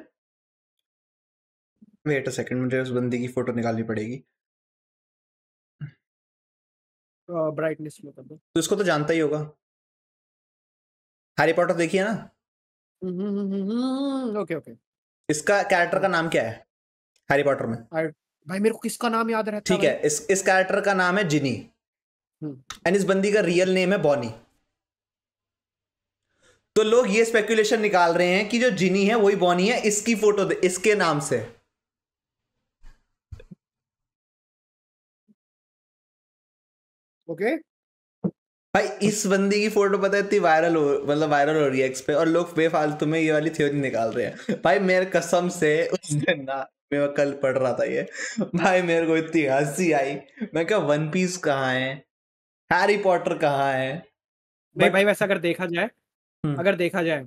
वेट अ सेकंड, मुझे उस बंदी की फोटो निकालनी पड़ेगी। ब्राइटनेस में कर दो। तो इसको तो जानता ही होगा, हैरी पॉटर देखिए ना। ओके इसका कैरेक्टर का नाम क्या है हैरी पॉटर में? भाई मेरे को किसका नाम याद रहता है? ठीक है, इस कैरेक्टर का नाम है जिनी, एंड इस बंदी का रियल नेम है बॉनी। तो लोग ये स्पेकुलेशन निकाल रहे हैं कि जो जिनी है वही बॉनी है, इसकी फोटो इसके नाम से। ओके भाई इस बंदी की फोटो पता है इतनी वायरल हो रही है एक्स पे, और लोग बेफालतू में ये वाली थ्योरी निकाल रहे हैं। भाई मेरे कसम से उस दिन ना, मैं कल पढ़ रहा था ये, भाई मेरे को इतनी हंसी आई। मैं क्या वन पीस कहाँ है, हैरी पॉटर कहाँ है? नहीं भाई वैसा अगर देखा जाए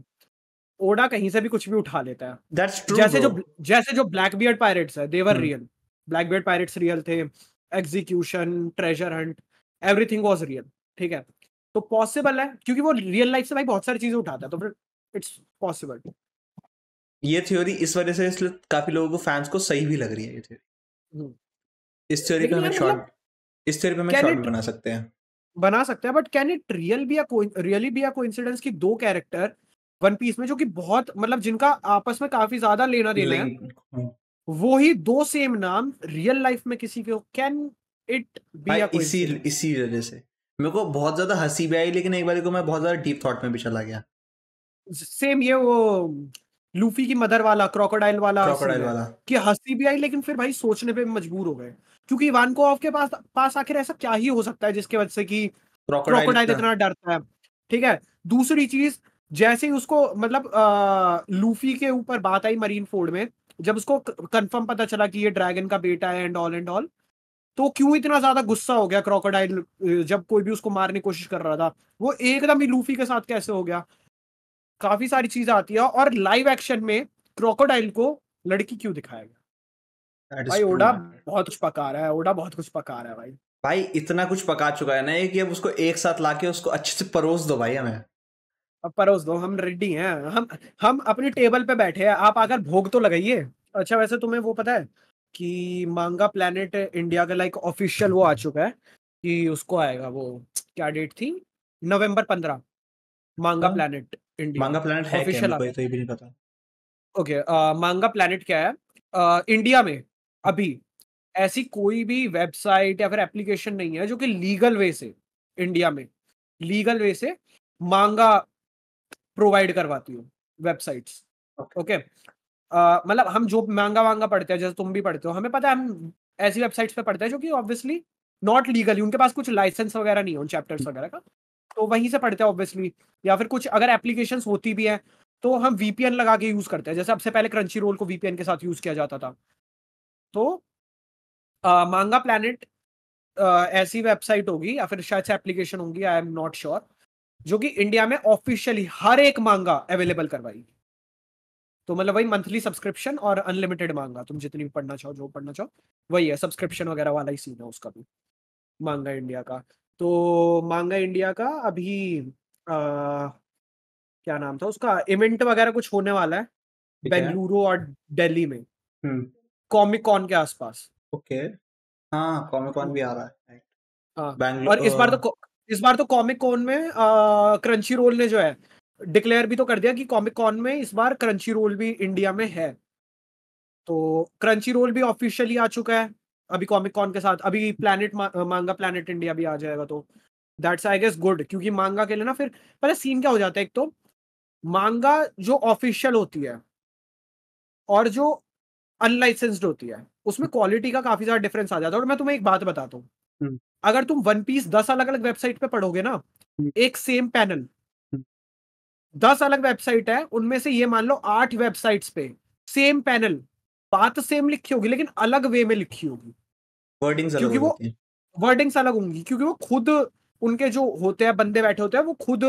ओडा कहीं से भी कुछ भी उठा लेता है। दैट्स ट्रू, जैसे जो ब्लैक बियर्ड पायरेट्स है, they were real, Blackbeard pirates real थे, execution, treasure hunt, everything was real, ठीक है। तो पॉसिबल है, क्योंकि वो रियल लाइफ से भाई बहुत सारी चीजें उठाता है, तो फिर इट्स पॉसिबल। ये थ्योरी इस वजह से इसलिए काफी लोगों को फैंस को सही भी लग रही है ये थ्योरी। इस थ्योरी पे लेकिन हम यार एक मतलब शॉर्ट इस थ्योरी पे हम एक कैन शॉर्ट भी इट बना सकते हैं। बना सकते हैं, but can it really be a coincidence कि दो कैरेक्टर वन पीस में जो कि बहुत मतलब जिनका आपस में काफी ज्यादा लेना देना है, लिंक वो ही दो सेम नाम रियल लाइफ में किसी के हो, कैन इट बी भाई अ इसी कोइंसिडेंस? इसी वजह से मेरे को बहुत ज्यादा हंसी भी आई, लेकिन एक बार को मैं बहुत ज्यादा डीप थॉट में भी चला गया। सेम ये वो लूफी की मदर वाला क्रोकोडाइल वाला सीन क्रोकोडाइल है वाला। कि हंसी भी आई, लेकिन फिर भाई सोचने पे मजबूर हो गए, क्योंकि इवानकोव के पास पास आखिर ऐसा क्या ही हो सकता है जिसके वजह से कि क्रोकोडाइल क्रोकोडाइल इतना इतना डरता है। ठीक है, दूसरी चीज, जैसे ही उसको मतलब लूफी के ऊपर बात आई मरीन फोर्ड में, जब उसको कंफर्म पता चला कि ये ड्रैगन का बेटा है एंड ऑल, तो क्यों इतना ज्यादा गुस्सा हो गया क्रोकोडाइल जब कोई भी उसको मारने की कोशिश कर रहा था, वो एकदम ही लूफी के साथ कैसे हो गया? काफी सारी चीजें आती है, और लाइव एक्शन में क्रोकोडाइल को लड़की क्यों दिखाया गया? दैट भाई इज ट्रू ओडा मैन। बहुत कुछ पका रहा है, ओडा बहुत कुछ पका रहा है भाई। भाई इतना कुछ पका चुका है ना ये कि अब उसको एक साथ लाके उसको अच्छे से परोस दो भाई हमें। अब परोस दो, हम रेडी हैं, हम अपनी टेबल पे बैठे हैं, आप आकर भोग तो लगाइए। अच्छा वैसे तुम्हें वो पता है कि मांगा प्लेनेट इंडिया का लाइक ऑफिशियल वो आ चुका है कि उसको आएगा वो, क्या डेट थी, November 15, मांगा हाँ, प्लेनेट इंडिया मांगा प्लैनेट है क्या? ऑफिशियल मेरे को आता ये तो ये भी नहीं पता। है। ओके, मांगा प्लेनेट क्या है? इंडिया में अभी ऐसी कोई भी वेबसाइट या फिर एप्लीकेशन नहीं है जो कि लीगल वे से इंडिया में लीगल वे से मांगा प्रोवाइड करवाती हो, वेबसाइट्स। ओके। ओके, मतलब हम जो मांगा वांगा पढ़ते हैं, जैसे तुम भी पढ़ते हो, हमें पता है हम ऐसी वेबसाइट्स पे पढ़ते हैं जो कि ऑब्वियसली नॉट लीगली, उनके पास कुछ लाइसेंस वगैरह नहीं है उन चैप्टर्स वगैरह का, तो वहीं से पढ़ते हैं ऑब्वियसली। या फिर कुछ अगर एप्लीकेशंस होती भी हैं तो हम वीपीएन लगा के यूज करते हैं, जैसे सबसे पहले क्रंची रोल को वीपीएन के साथ यूज किया जाता था। तो मांगा प्लैनेट ऐसी वेबसाइट होगी या फिर शायद से एप्लीकेशन होगी, आई एम नॉट श्योर, जो कि इंडिया में ऑफिशियली हर एक मांगा अवेलेबल करवाएगी। तो मतलब वही मंथली सब्सक्रिप्शन और अनलिमिटेड मांगा, तुम जितनी भी पढ़ना चाहो, जो पढ़ना चाहो, वही है, सब्सक्रिप्शन वगैरह वाला ही सीन है उसका भी, मांगा इंडिया का। तो मांगा इंडिया का अभी क्या नाम था उसका, इवेंट वगैरह कुछ होने वाला है ठीक है। बेंगलुरु और दिल्ली में, हम्म। कॉमिक कॉन के आसपास। ओके। हाँ, कॉमिक कॉन भी आ रहा है। हाँ, और बैंगलोर। इस बार तो कॉमिक कॉन में क्रंची रोल ने जो है डिक्लेयर भी तो कर दिया कि कॉमिक कॉन में इस बार क्रंची रोल भी इंडिया में है। तो क्रंची रोल भी ऑफिशियली आ चुका है अभी कॉमिक कॉन के साथ, अभी मांगा प्लैनेट इंडिया भी आ जाएगा, तो दैट्स आई गेस गुड, क्योंकि मांगा के लिए ना फिर पहले सीन क्या हो जाता है, एक तो मांगा जो ऑफिशियल होती है और जो अनलाइसेंस्ड होती है, उसमें क्वालिटी का काफी ज्यादा डिफरेंस आ जाता है। और मैं तुम्हें एक बात बताता हूँ, हम्म, अगर तुम वन पीस 10 अलग अलग वेबसाइट पे पढ़ोगे ना, हम्म, एक सेम पैनल, हम्म। 10 अलग वेबसाइट है, उनमें से ये मान लो 8 वेबसाइट्स पे सेम पैनल, बात सेम लिखी होगी लेकिन अलग वे में लिखी होगी, वर्डिंग्स अलग क्योंकि अलग वो होती है। वर्डिंग्स अलग होंगी, क्योंकि वो खुद उनके जो होते हैं बंदे बैठे होते हैं, वो खुद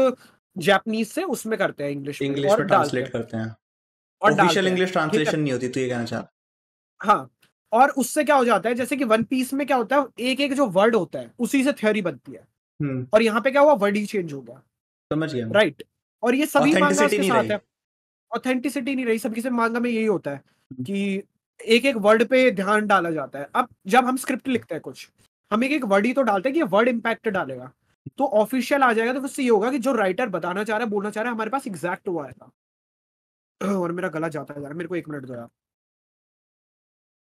जापानीज से उसमें करते हैं, इंग्लिश में, इंग्लिश और में डालते ट्रांसलेट हैं करते हैं। और ऑफिशियल डालते हैं। इंग्लिश ठीक है, ट्रांसलेशन नहीं होती, तो ये कहना चाह रहा। हाँ, और उससे क्या हो जाता है, जैसे कि वन पीस में क्या होता है, एक एक जो वर्ड होता है उसी से थ्योरी बनती है, और यहाँ पे क्या हुआ, वर्ड ही चेंज हो गया, समझ गया मैं। राइट? और ये सभी मांगास ऑथेंटिसिटी के नहीं साथ रही। है, ऑथेंटिसिटी नहीं रही, सबकी से मांगा में यही होता है कि एक एक वर्ड पे ध्यान डाला जाता है। अब जब हम स्क्रिप्ट लिखते हैं कुछ, हम एक एक वर्ड ही तो डालते हैं कि ये वर्ड इम्पैक्ट डालेगा, तो ऑफिशियल आ जाएगा, तो उससे ये होगा कि जो राइटर बताना चाह रहा है, बोलना चाह रहा है, हमारे पास एग्जैक्ट वो आएगा। और मेरा गला जाता है यार, मेरे को 1 मिनट दो यार।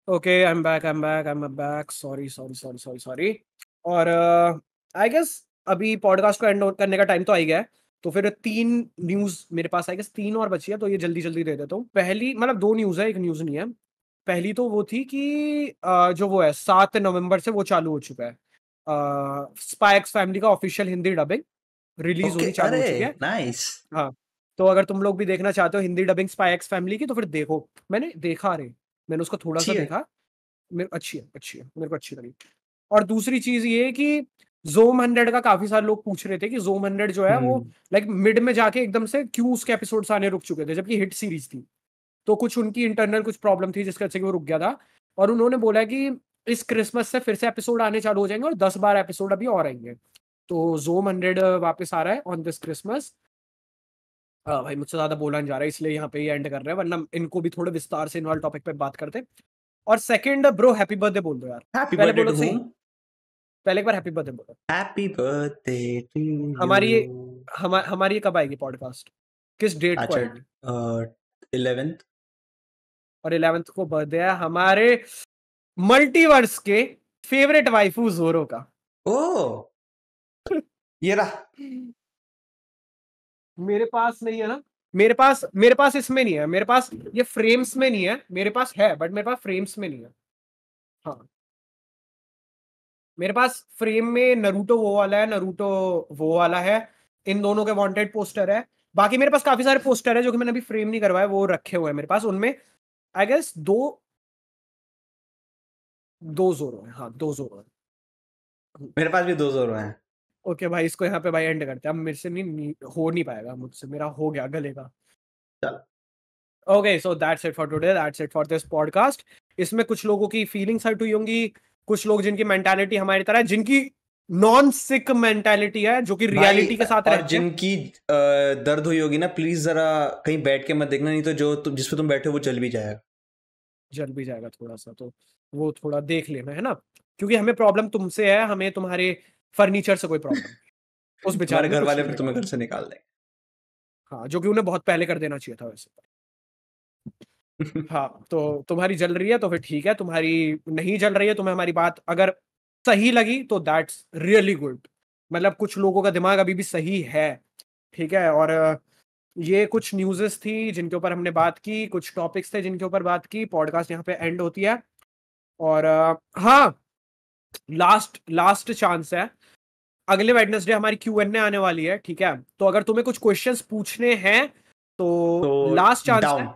Okay, I am back, sorry sorry sorry sorry sorry. और आई गेस अभी पॉडकास्ट को एंड करने का टाइम तो आ ही गया है, तो फिर 3 न्यूज़ मेरे पास, आई गेस 3 और बची है, तो ये जल्दी-जल्दी दे देता हूँ। पहली मतलब 2 न्यूज़ है, 1 न्यूज़ नहीं है। पहली तो वो थी कि जो वो है 7 नवंबर से वो चालू हो चुका है। स्पाई एक्स फैमिली का official Hindi dubbing release okay, होनी चालू हो अरे चुकी है। नाइस। हाँ, तो अगर तुम लोग भी देखना चाहते हो Hindi dubbing spy x family की, तो फिर देखो। मैंने देखा रे, मैंने उसको थोड़ा-सा अच्छी है। देखा, अच्छी है, मेरे को अच्छी लगी। और दूसरी चीज़ ये है कि ज़ोम 100 का काफ़ी सारे लोग पूछ रहे थे कि ज़ोम 100 जो है वो हम्म। लाइक मिड में जाके एकदम से क्यों उसके एपिसोड्स आने रुक चुके थे, जबकि हिट सीरीज़ थी। तो कुछ उनकी इंटरनल कुछ प्रॉब्लम थी जिसकी वजह से वो रुक गया था, और उन्होंने बोला है कि इस क्रिसमस से फिर से एपिसोड आने चालू हो जाएँगे और 10-12 एपिसोड अभी और आएँगे। तो ज़ोम 100 वापस आ रहा है ऑन दिस क्रिसमस। भाई मुझसे ज्यादा बोला नहीं जा रहा है, इसलिए यहाँ पे ही एंड कर रहे हैं, वरना इनको भी थोड़े विस्तार से इन्वॉल्व टॉपिक पे बात करते। और सेकंड ब्रो, हैप्पी बर्थडे बोल दो यार। हैप्पी पहले बर्थडे बोलो टू सही, हूम? पहले एक बार हैप्पी बर्थडे बोलो। हैप्पी बर्थडे टू हमारी ये यू। हमारी ये कब आएगी पॉडकास्ट, किस डेट को अच्छा, आएगी? 11th। और 11th को बर्थडे है हमारे मल्टीवर्स के फेवरेट वाइफू जोरो का। ओ ये रहा। मेरे पास नहीं है ना, मेरे पास इसमें नहीं है, मेरे पास ये फ्रेम्स में नहीं है, मेरे पास है बट मेरे पास फ्रेम्स में नहीं है। हाँ, मेरे पास फ्रेम में नरूटो वो वाला है, नरूटो वो वाला है, इन दोनों के वांटेड पोस्टर है। बाकी मेरे पास काफी सारे पोस्टर है जो कि मैंने अभी फ्रेम नहीं करवाए, वो रखे हुए हैं मेरे पास। उनमें आई गेस दो जोरो है, हाँ 2 जोरो है। मेरे पास भी 2 जोरो हैं। ओके भाई, इसको यहाँ पे भाई एंड करते हैं, अब मेरे से हो नहीं पाएगा, मुझसे मेरा हो गया गले का। चल okay, so that's it for today, that's it for this podcast. इसमें कुछ लोगों की फीलिंग्स हर्ट हुई होंगी, कुछ लोग जिनकी मेंटालिटी हमारी तरह है, जिनकी नॉन सिक मेंटालिटी है, जो कि रियलिटी के साथ और रहते हैं। जिनकी दर्द हुई होगी ना, प्लीज जरा कहीं बैठ के मत देखना, नहीं तो जो जिस पे तुम बैठे हो वो जल भी जाएगा। जल भी जाएगा थोड़ा सा, तो वो थोड़ा देख लेना है ना, क्योंकि हमें प्रॉब्लम तुमसे है, हमें तुम्हारे फर्नीचर से कोई प्रॉब्लम उस तुम्हारे बेचारे ने घर कुछ वाले नहीं फिर तुम्हें देखा। घर से निकाल देंगे। हाँ, जो कि उन्हें बहुत पहले कर देना चाहिए था वैसे। हाँ, तो तुम्हारी जल रही है तो फिर ठीक है, तुम्हारी नहीं जल रही है, तुम्हें हमारी बात अगर सही लगी तो दैट्स रियली गुड। मतलब कुछ लोगों का दिमाग अभी भी सही है, ठीक है। और ये कुछ न्यूज़ेस थी जिनके ऊपर हमने बात की, कुछ टॉपिक्स थे जिनके ऊपर बात की। पॉडकास्ट यहाँ पे एंड होती है। और हाँ, लास्ट लास्ट चांस है, अगले वेडनेसडे हमारी Q&A आने वाली है, ठीक है। तो अगर तुम्हें कुछ क्वेश्चंस पूछने हैं तो लास्ट चांस है। डाउन।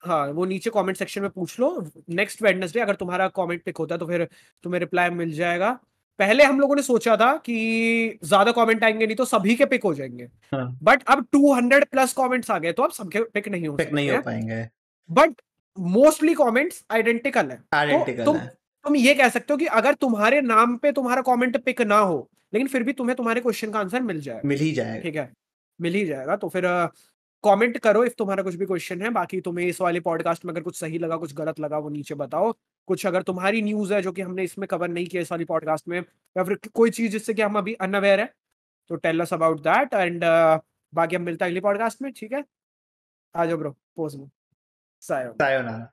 हाँ, वो नीचे कमेंट सेक्शन में पूछ लो। नेक्स्ट वेडनेसडे अगर तुम्हारा कमेंट पिक होता है तो फिर तुम्हें रिप्लाई मिल जाएगा। पहले हम लोगों ने सोचा था कि ज्यादा कमेंट आएंगे नहीं तो सभी के पिक हो जाएंगे, बट अब 200 प्लस कमेंट्स आ गए तो अब सबके पिक नहीं हो पिक नहीं सकते हो हैं। पाएंगे। बट मोस्टली कमेंट्स आइडेंटिकल है, तो आइडेंटिकल है। तुम ये कह सकते हो कि अगर तुम्हारे नाम पे तुम्हारा कमेंट पिक ना हो, लेकिन फिर भी तुम्हें तुम्हारे क्वेश्चन का आंसर मिल जाएगा, मिल ही जाएगा। ठीक है, मिल ही जाएगा। तो फिर कमेंट करो इफ तुम्हारा कुछ भी क्वेश्चन है। बाकी तुम्हें इस वाले पॉडकास्ट में अगर कुछ सही लगा, कुछ गलत लगा, वो नीचे बताओ। कुछ अगर तुम्हारी न्यूज़ है जो कि हमने इसमें कवर नहीं किया इस वाली पॉडकास्ट में, या फिर कोई चीज़ जिससे कि हम अभी अनअवेयर है, तो tell us about that. And बाकी हम मिलते हैं अगली पॉडकास्ट में, ठीक है। आ जाओ ब्रो, पोज में। सायोनारा। सायोनारा।